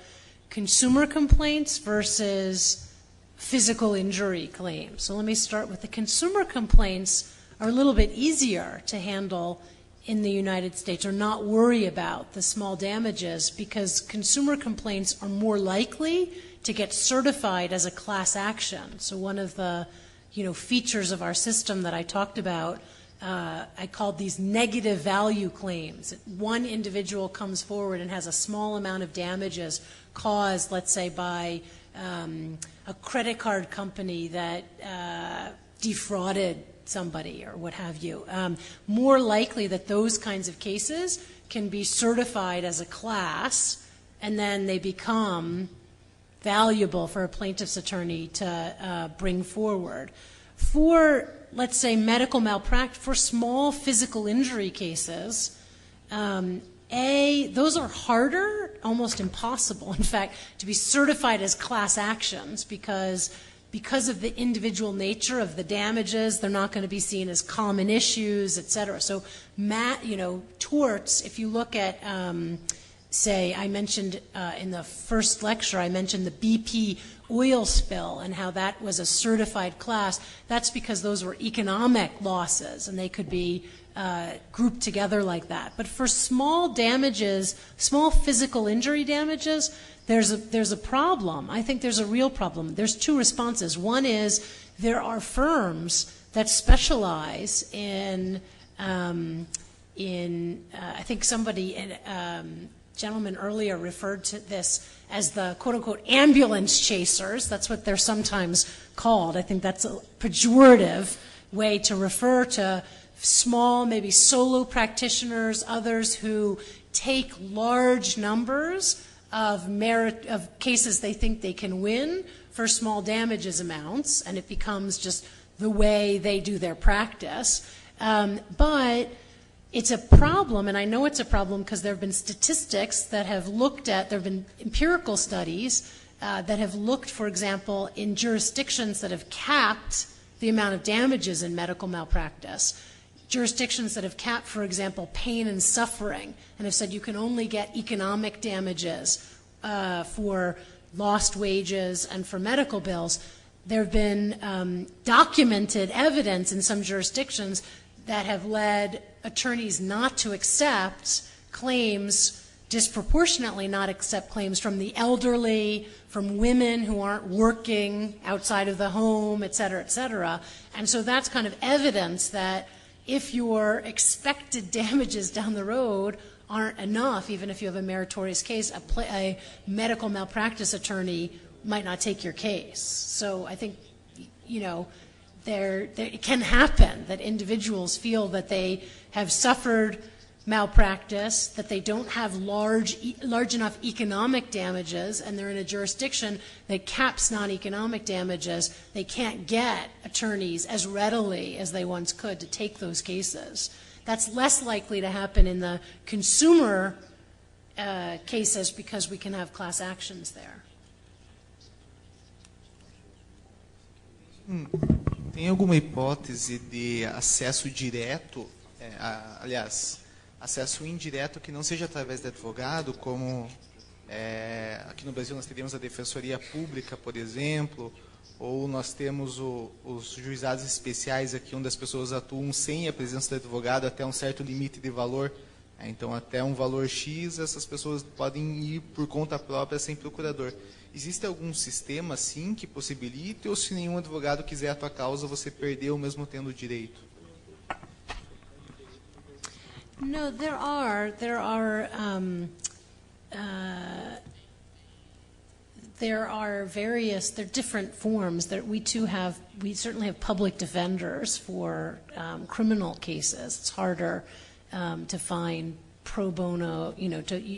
consumer complaints versus physical injury claims. So let me start with the consumer complaints are a little bit easier to handle in the United States, or not worry about the small damages, because consumer complaints are more likely to get certified as a class action. So one of the features of our system that I talked about, I called these negative value claims. One individual comes forward and has a small amount of damages caused, let's say, by a credit card company that defrauded somebody or what have you. More likely that those kinds of cases can be certified as a class, and then they become valuable for a plaintiff's attorney to bring forward. For, let's say, medical malpractice, for small physical injury cases, those are harder, almost impossible, in fact, to be certified as class actions, because of the individual nature of the damages. They're not going to be seen as common issues, et cetera. So, torts, if you look at, say, I mentioned in the first lecture, I mentioned the BP oil spill and how that was a certified class. That's because those were economic losses, and they could be grouped together like that. But for small damages, small physical injury damages, there's a problem. I think there's a real problem. There's two responses. One is there are firms that specialize in I think somebody, gentleman earlier referred to this as the quote-unquote ambulance chasers. That's what they're sometimes called. I think that's a pejorative way to refer to small, maybe solo practitioners, others who take large numbers of cases they think they can win for small damages amounts, and it becomes just the way they do their practice. But it's a problem, and I know it's a problem because there have been statistics that have looked at, there have been empirical studies that have looked, for example, in jurisdictions that have capped the amount of damages in medical malpractice. Jurisdictions that have capped, for example, pain and suffering, and have said you can only get economic damages for lost wages and for medical bills. There have been documented evidence in some jurisdictions that have led attorneys not to accept claims, disproportionately not accept claims from the elderly, from women who aren't working outside of the home, et cetera, et cetera. And so that's kind of evidence that if your expected damages down the road aren't enough, even if you have a meritorious case, a medical malpractice attorney might not take your case. So I think, it can happen that individuals feel that they have suffered malpractice, that they don't have large enough economic damages, and they're in a jurisdiction that caps non-economic damages. They can't get attorneys as readily as they once could to take those cases. That's less likely to happen in the consumer cases because we can have class actions there. Tem alguma hipótese de acesso direto, aliás, acesso indireto que não seja através de advogado, como aqui no Brasil nós teríamos a Defensoria Pública, por exemplo, ou nós temos os juizados especiais aqui, onde as pessoas atuam sem a presença do advogado até um certo limite de valor. Então, até um valor X, essas pessoas podem ir por conta própria sem procurador. Existe algum sistema, assim, que possibilite, ou se nenhum advogado quiser a tua causa, você perdeu mesmo tendo o direito? No, there are different forms that we certainly have public defenders for criminal cases. It's harder to find pro bono,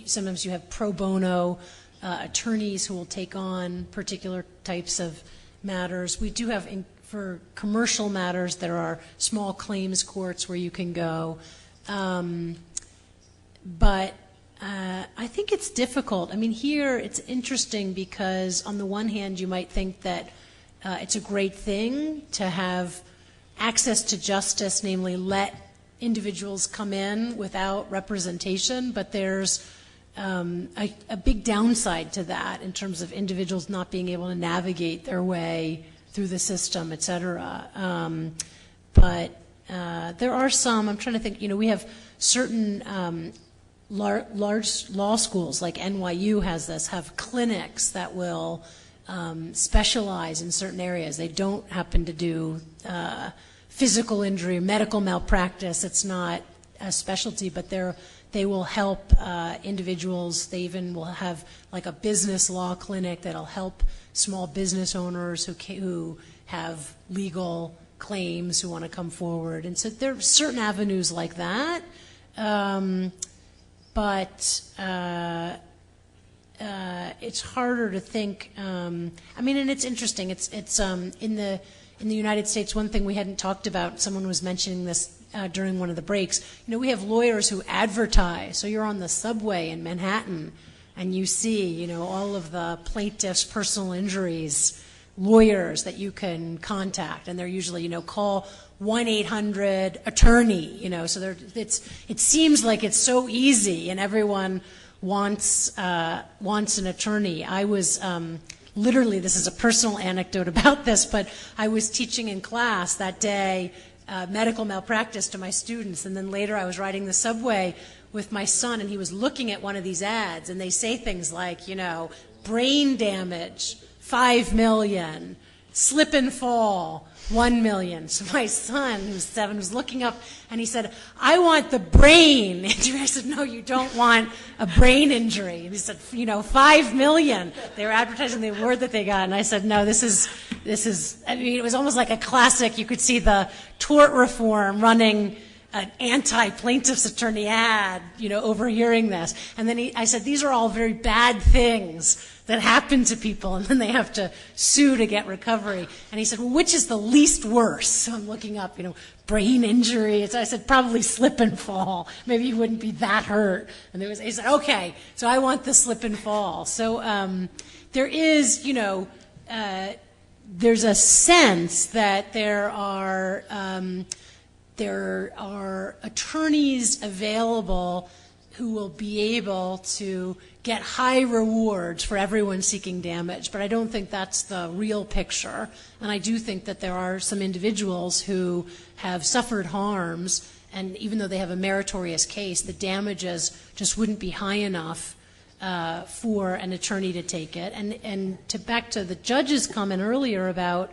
sometimes you have pro bono attorneys who will take on particular types of matters. We do have, for commercial matters, there are small claims courts where you can go. But I think it's difficult. I mean, here it's interesting because on the one hand, you might think that it's a great thing to have access to justice, namely let individuals come in without representation, but there's a big downside to that in terms of individuals not being able to navigate their way through the system, et cetera. But there are some, I'm trying to think, we have certain large law schools like NYU has this, have clinics that will specialize in certain areas. They don't happen to do physical injury, medical malpractice. It's not a specialty, but they will help individuals. They even will have like a business law clinic that'll help small business owners who have legal claims, who want to come forward. And so there are certain avenues like that. But it's harder to think. I mean, and it's interesting. It's in the United States. One thing we hadn't talked about. Someone was mentioning this during one of the breaks. We have lawyers who advertise. So you're on the subway in Manhattan, and you see, all of the plaintiffs' personal injuries lawyers that you can contact, and they're usually, call 1-800-ATTORNEY. So it seems like it's so easy, and everyone wants an attorney. I was literally, this is a personal anecdote about this, but I was teaching in class that day medical malpractice to my students, and then later I was riding the subway with my son, and he was looking at one of these ads, and they say things like, brain damage, 5 million, slip and fall, 1 million. So my son, who's 7, was looking up, and he said, I want the brain injury. I said, no, you don't want a brain injury. And he said, 5 million. They were advertising the award that they got, and I said, no, this is, I mean, it was almost like a classic. You could see the tort reform running an anti-plaintiff's attorney ad, overhearing this. And then I said, these are all very bad things that happen to people, and then they have to sue to get recovery. And he said, well, which is the least worse? So I'm looking up, brain injury. I said, probably slip and fall. Maybe you wouldn't be that hurt. And he said, okay, so I want the slip and fall. So there is, there's a sense that there are attorneys available who will be able to get high rewards for everyone seeking damage. But I don't think that's the real picture. And I do think that there are some individuals who have suffered harms, and even though they have a meritorious case, the damages just wouldn't be high enough for an attorney to take it. And back to the judge's comment earlier about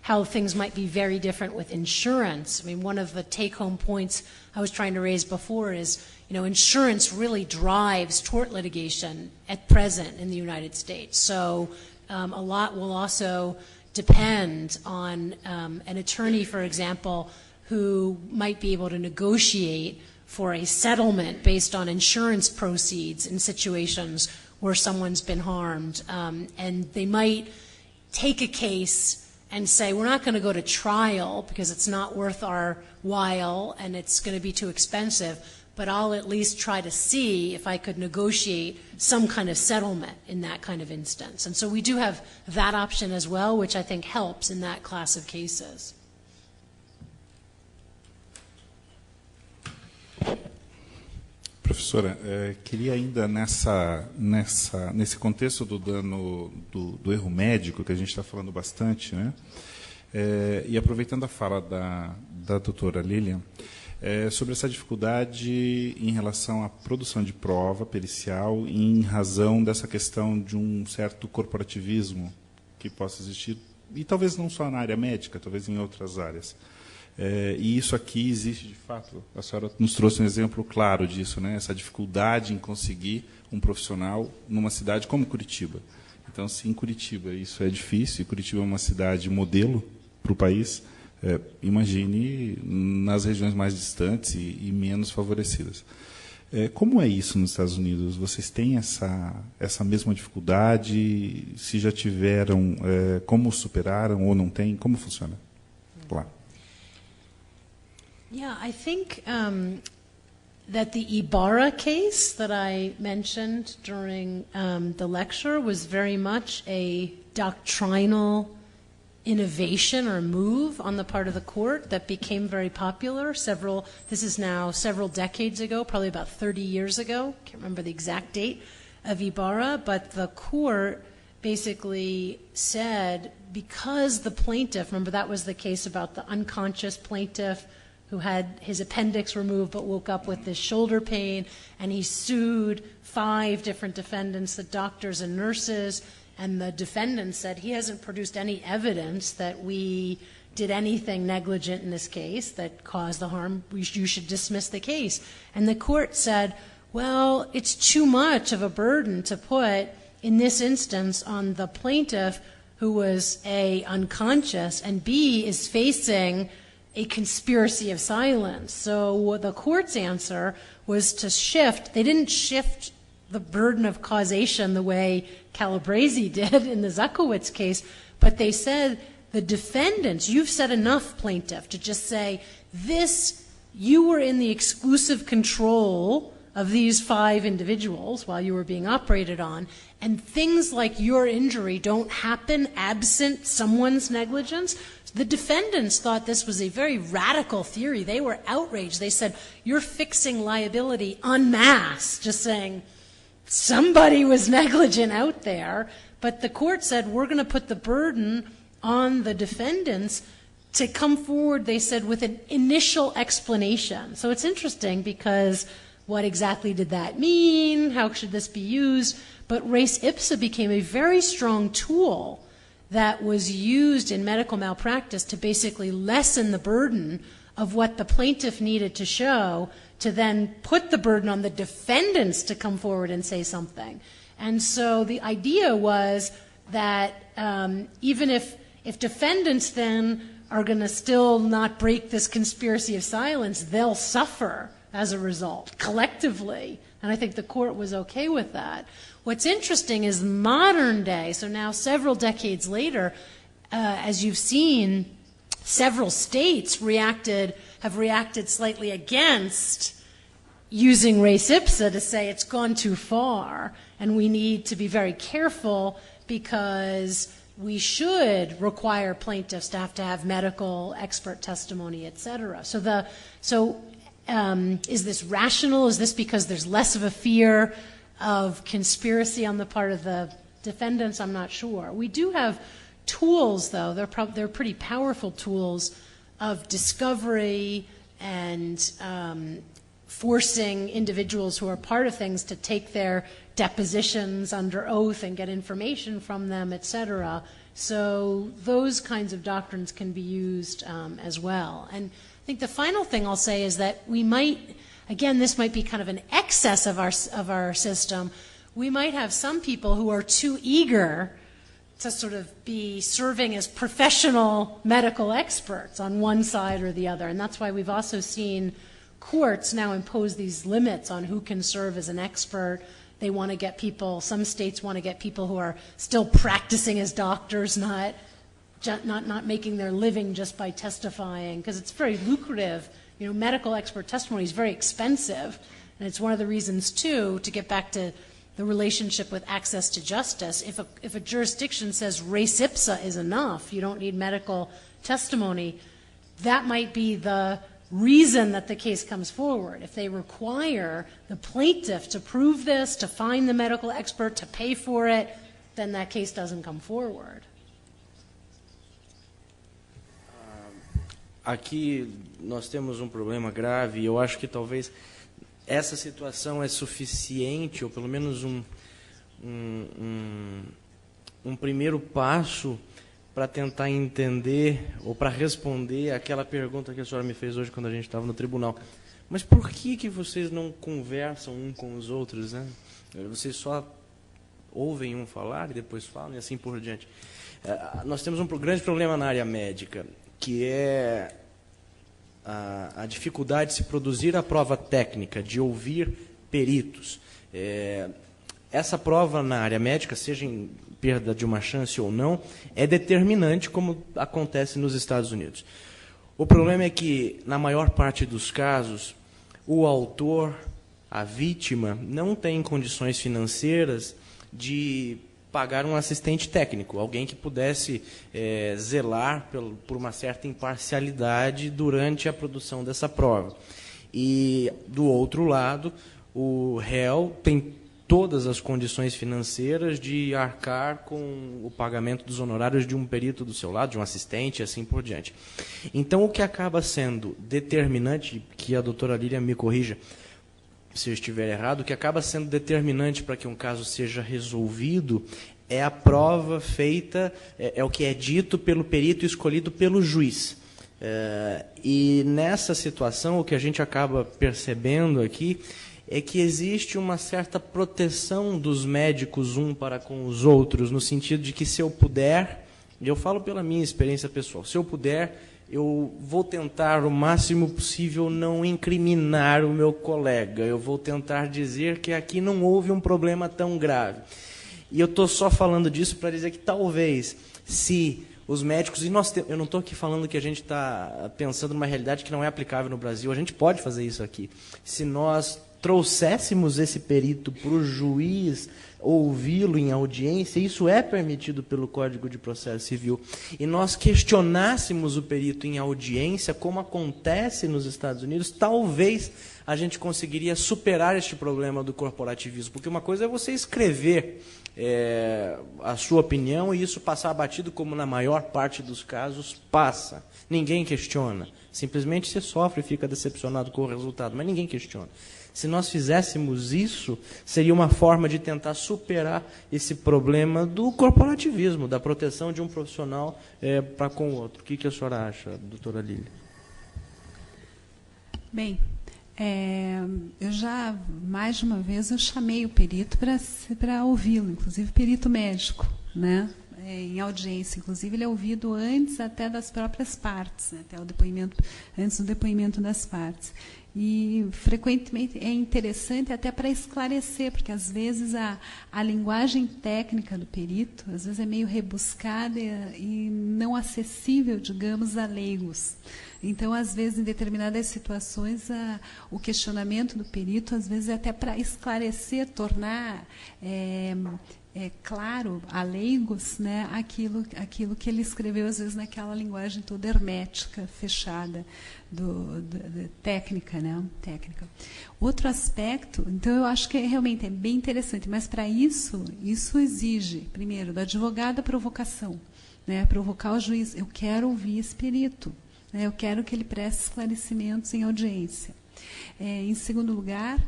how things might be very different with insurance. I mean, one of the take-home points I was trying to raise before is, insurance really drives tort litigation at present in the United States. So a lot will also depend on an attorney, for example, who might be able to negotiate for a settlement based on insurance proceeds in situations where someone's been harmed. And they might take a case and say, we're not going to go to trial because it's not worth our while and it's going to be too expensive, but I'll at least try to see if I could negotiate some kind of settlement in that kind of instance. And so we do have that option as well, which I think helps in that class of cases. Professora, queria ainda nesse contexto do dano do erro médico, que a gente está falando bastante, né? E aproveitando a fala da doutora Lilian, sobre essa dificuldade em relação à produção de prova pericial em razão dessa questão de um certo corporativismo que possa existir, e talvez não só na área médica, talvez em outras áreas. E isso aqui existe de fato. A senhora nos trouxe um exemplo claro disso, né? Essa dificuldade em conseguir um profissional numa cidade como Curitiba. Então, se em Curitiba isso é difícil, e Curitiba é uma cidade modelo para o país, imagine nas regiões mais distantes e menos favorecidas. Como é isso nos Estados Unidos? Vocês têm essa mesma dificuldade? Se já tiveram, como superaram ou não têm? Como funciona lá? Yeah, I think that the Ibarra case that I mentioned during the lecture was very much a doctrinal innovation or move on the part of the court that became very popular. This is now several decades ago, probably about 30 years ago. Can't remember the exact date of Ibarra, but the court basically said, because the plaintiff, remember that was the case about the unconscious plaintiff who had his appendix removed but woke up with this shoulder pain, and he sued 5 different defendants, the doctors and nurses, and the defendant said he hasn't produced any evidence that we did anything negligent in this case that caused the harm. You should dismiss the case. And the court said, well, it's too much of a burden to put, in this instance, on the plaintiff who was A, unconscious, and B, is facing a conspiracy of silence. So the court's answer was to shift. They didn't shift the burden of causation the way Calabresi did in the Zuckowitz case, but they said, the defendants, you've said enough, plaintiff, to just say, you were in the exclusive control of these 5 individuals while you were being operated on, and things like your injury don't happen absent someone's negligence. The defendants thought this was a very radical theory. They were outraged. They said, you're fixing liability en masse, just saying somebody was negligent out there. But the court said, we're going to put the burden on the defendants to come forward, they said, with an initial explanation. So it's interesting because what exactly did that mean? How should this be used? But res ipsa became a very strong tool that was used in medical malpractice to basically lessen the burden of what the plaintiff needed to show, to then put the burden on the defendants to come forward and say something. And so the idea was that even if defendants then are going to still not break this conspiracy of silence, they'll suffer as a result, collectively. And I think the court was okay with that. What's interesting is modern day, so now several decades later, as you've seen, several states have reacted slightly against using res ipsa to say it's gone too far, and we need to be very careful because we should require plaintiffs to have medical expert testimony, et cetera. So is this rational? Is this because there's less of a fear of conspiracy on the part of the defendants? I'm not sure. We do have tools, though. They're pretty powerful tools of discovery and forcing individuals who are part of things to take their depositions under oath and get information from them, et cetera. So those kinds of doctrines can be used as well. And I think the final thing I'll say is that we might, again, this might be kind of an excess of our system. We might have some people who are too eager to sort of be serving as professional medical experts on one side or the other. And that's why we've also seen courts now impose these limits on who can serve as an expert. They want to get people, some states want to get people who are still practicing as doctors, not making their living just by testifying, because it's very lucrative. You know, medical expert testimony is very expensive, and it's one of the reasons, too, to get back to the relationship with access to justice. If a jurisdiction says res ipsa is enough, you don't need medical testimony, that might be the reason that the case comes forward. If they require the plaintiff to prove this, to find the medical expert, to pay for it, then that case doesn't come forward. Aqui nós temos problema grave e eu acho que talvez essa situação é suficiente, ou pelo menos um primeiro passo para tentar entender ou para responder aquela pergunta que a senhora me fez hoje quando a gente estava no tribunal. Mas por que vocês não conversam um com os outros, né? Vocês só ouvem um falar e depois falam e assim por diante. Nós temos grande problema na área médica, que é a dificuldade de se produzir a prova técnica, de ouvir peritos. Essa prova na área médica, seja em perda de uma chance ou não, é determinante, como acontece nos Estados Unidos. O problema é que, na maior parte dos casos, o autor, a vítima, não tem condições financeiras de pagar um assistente técnico, alguém que pudesse zelar por uma certa imparcialidade durante a produção dessa prova. E, do outro lado, o réu tem todas as condições financeiras de arcar com o pagamento dos honorários de um perito do seu lado, de um assistente, e assim por diante. Então, o que acaba sendo determinante, que a doutora Lília me corrija se eu estiver errado, o que acaba sendo determinante para que um caso seja resolvido é a prova feita, é o que é dito pelo perito escolhido pelo juiz. E nessa situação, o que a gente acaba percebendo aqui é que existe uma certa proteção dos médicos um para com os outros, no sentido de que, se eu puder, e eu falo pela minha experiência pessoal, se eu puder, eu vou tentar o máximo possível não incriminar o meu colega, eu vou tentar dizer que aqui não houve um problema tão grave. E eu estou só falando disso para dizer que talvez, se os médicos, e eu não estou aqui falando que a gente está pensando numa realidade que não é aplicável no Brasil, a gente pode fazer isso aqui. Se nós trouxéssemos esse perito para o juiz ouvi-lo em audiência, isso é permitido pelo Código de Processo Civil, e nós questionássemos o perito em audiência, como acontece nos Estados Unidos, talvez a gente conseguiria superar este problema do corporativismo. Porque uma coisa é você escrever a sua opinião e isso passar batido, como na maior parte dos casos passa. Ninguém questiona. Simplesmente você sofre e fica decepcionado com o resultado, mas ninguém questiona. Se nós fizéssemos isso, seria uma forma de tentar superar esse problema do corporativismo, da proteção de um profissional para com o outro. O que a senhora acha, doutora Lília? Bem, eu já, mais de uma vez, eu chamei o perito para ouvi-lo, inclusive perito médico, né? Em audiência. Inclusive, ele é ouvido antes até das próprias partes, né? Até o depoimento, antes do depoimento das partes. E, frequentemente, é interessante até para esclarecer, porque, às vezes, a linguagem técnica do perito, às vezes, é meio rebuscada e não acessível, digamos, a leigos. Então, às vezes, em determinadas situações, o questionamento do perito, às vezes, é até para esclarecer, tornar claro a leigos, né, aquilo que ele escreveu, às vezes, naquela linguagem toda hermética, fechada, técnica, né, técnica. Outro aspecto, então, eu acho que realmente é bem interessante, mas, para isso exige, primeiro, do advogado a provocação, né, provocar o juiz. Eu quero ouvir esse perito, né, eu quero que ele preste esclarecimentos em audiência. Em segundo lugar,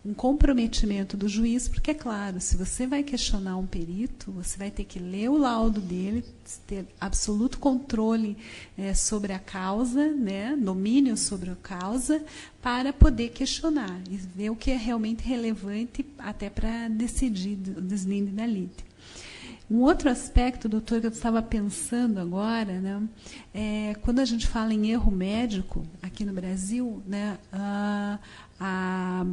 um comprometimento do juiz, porque, é claro, se você vai questionar um perito, você vai ter que ler o laudo dele, ter absoluto controle sobre a causa, né, domínio sobre a causa, para poder questionar e ver o que é realmente relevante até para decidir o deslinde da lide. Um outro aspecto, doutor, que eu estava pensando agora, né, quando a gente fala em erro médico aqui no Brasil, né, a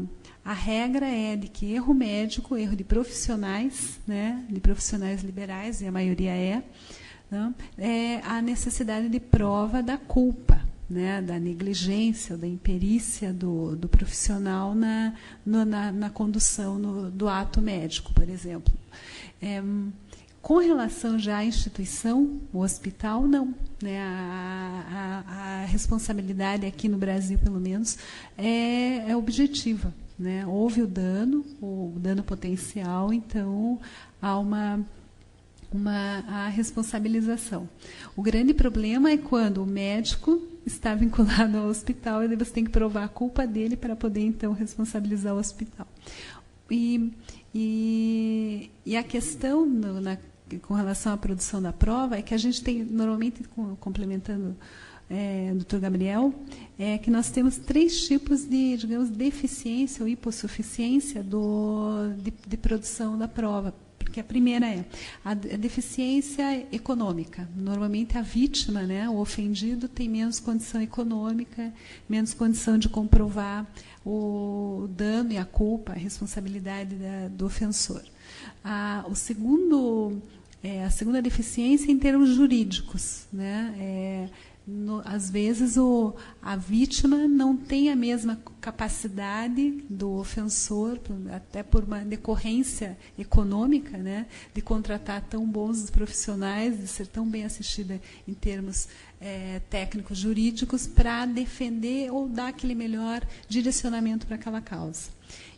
regra é de que erro médico, erro de profissionais, né, de profissionais liberais, e a maioria né, é a necessidade de prova da culpa, né, da negligência, da imperícia do profissional na condução do ato médico, por exemplo. Com relação já à instituição, o hospital, não. Né? A responsabilidade aqui no Brasil, pelo menos, é objetiva. Né? Houve o dano potencial, então há a responsabilização. O grande problema é quando o médico está vinculado ao hospital e você tem que provar a culpa dele para poder, então, responsabilizar o hospital. E a questão com relação à produção da prova é que a gente tem, normalmente, complementando Dr. Gabriel, que nós temos 3 tipos de, digamos, deficiência ou hipossuficiência de produção da prova. Porque a primeira é a deficiência econômica. Normalmente, a vítima, né, o ofendido, tem menos condição econômica, menos condição de comprovar o dano e a culpa, a responsabilidade do ofensor. A segunda deficiência em termos jurídicos, né, às vezes a vítima não tem a mesma capacidade do ofensor, até por uma decorrência econômica, né, de contratar tão bons profissionais, de ser tão bem assistida em termos técnicos jurídicos, para defender ou dar aquele melhor direcionamento para aquela causa.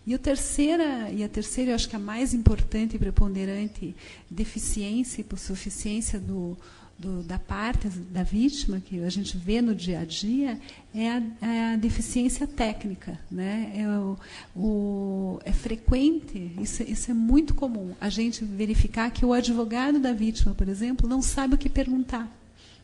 E a terceira, eu acho que a mais importante e preponderante deficiência e suficiência da parte da vítima, que a gente vê no dia a dia, é a deficiência técnica, né? É frequente, isso é muito comum, a gente verificar que o advogado da vítima, por exemplo, não sabe o que perguntar,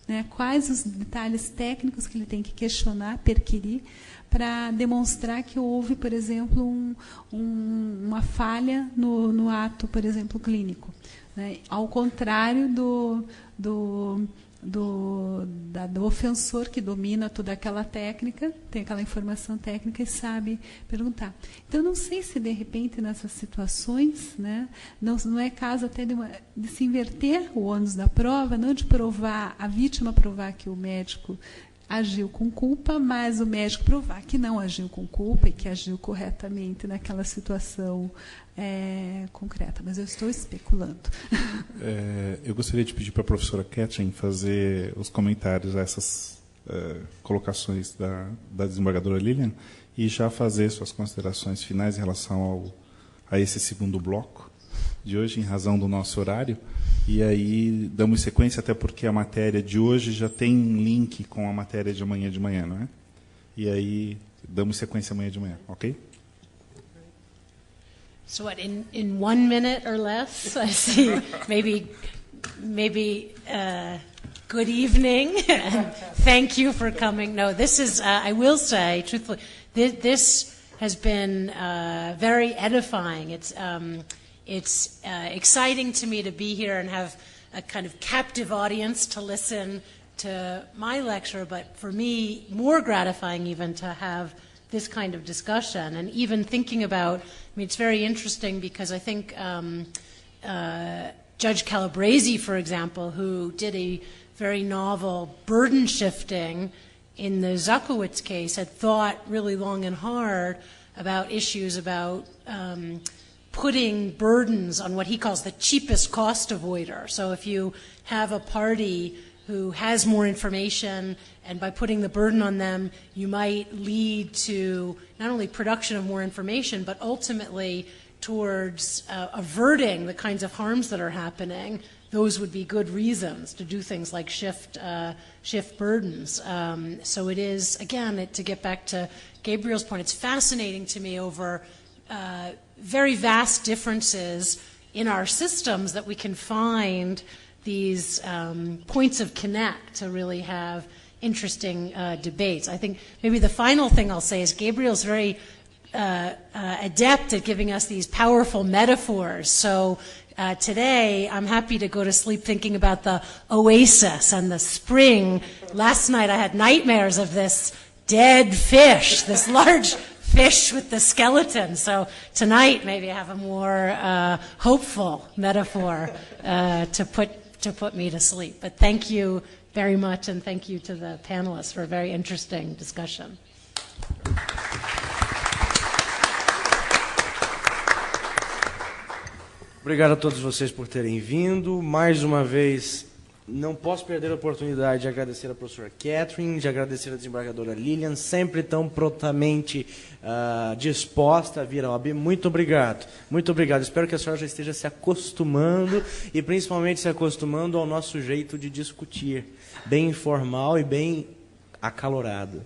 né? Quais os detalhes técnicos que ele tem que questionar, perquirir, para demonstrar que houve, por exemplo, uma falha no ato, por exemplo, clínico, né? Ao contrário do ofensor, que domina toda aquela técnica, tem aquela informação técnica e sabe perguntar. Então, não sei se, de repente, nessas situações, né, não é caso até de se inverter o ônus da prova, não de provar, a vítima provar que o médico agiu com culpa, mas o médico provar que não agiu com culpa e que agiu corretamente naquela situação concreta. Mas eu estou especulando. Eu gostaria de pedir para a professora Catherine fazer os comentários a essas colocações da desembargadora Lilian e já fazer suas considerações finais em relação a esse segundo bloco de hoje, em razão do nosso horário. E aí damos sequência, até porque a matéria de hoje já tem um link com a matéria de amanhã de manhã, não é? E aí damos sequência amanhã de manhã, ok? So what, in 1 minute or less, I see, maybe good evening, and thank you for coming. No, this is, I will say, truthfully, this has been very edifying. It's exciting to me to be here and have a kind of captive audience to listen to my lecture, but for me, more gratifying even to have this kind of discussion. And even thinking about, I mean, it's very interesting because I think Judge Calabresi, for example, who did a very novel burden shifting in the Zakowicz case, had thought really long and hard about issues about putting burdens on what he calls the cheapest cost avoider. So if you have a party who has more information, and by putting the burden on them, you might lead to not only production of more information, but ultimately towards averting the kinds of harms that are happening, those would be good reasons to do things like shift burdens. So it is, again, to get back to Gabriel's point, it's fascinating to me over very vast differences in our systems that we can find these points of connect to really have interesting debates. I think maybe the final thing I'll say is Gabriel's very adept at giving us these powerful metaphors. So today I'm happy to go to sleep thinking about the oasis and the spring. Last night I had nightmares of this dead fish, this large fish with the skeleton. So tonight maybe I have a more hopeful metaphor to put me to sleep. But thank you very much, and thank you to the panelists for a very interesting discussion. Obrigado a todos vocês por terem vindo. Mais uma vez, não posso perder a oportunidade de agradecer a professora Catherine, de agradecer a desembargadora Lilian, sempre tão prontamente disposta a vir ao OAB. Muito obrigado. Muito obrigado. Espero que a senhora já esteja se acostumando e principalmente se acostumando ao nosso jeito de discutir, bem informal e bem acalorado.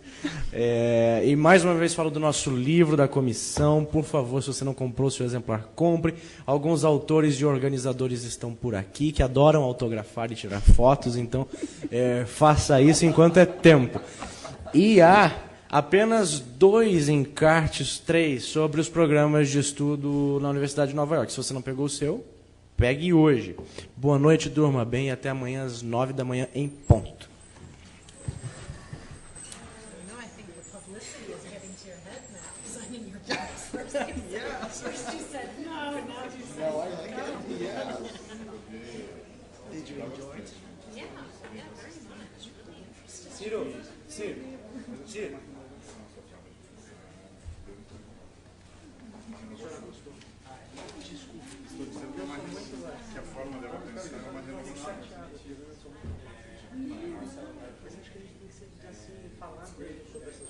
E mais uma vez falo do nosso livro da comissão. Por favor, se você não comprou o seu exemplar, compre. Alguns autores e organizadores estão por aqui, que adoram autografar e tirar fotos, então faça isso enquanto é tempo. E há apenas 2 encartes, 3, sobre os programas de estudo na Universidade de Nova York. Se você não pegou o seu, pegue hoje. Boa noite, durma bem e até amanhã às 9 da manhã em ponto. First you said no, now you said no. I like it. Yeah. Did you enjoy it? Yeah, very much. Really interesting. Ciro.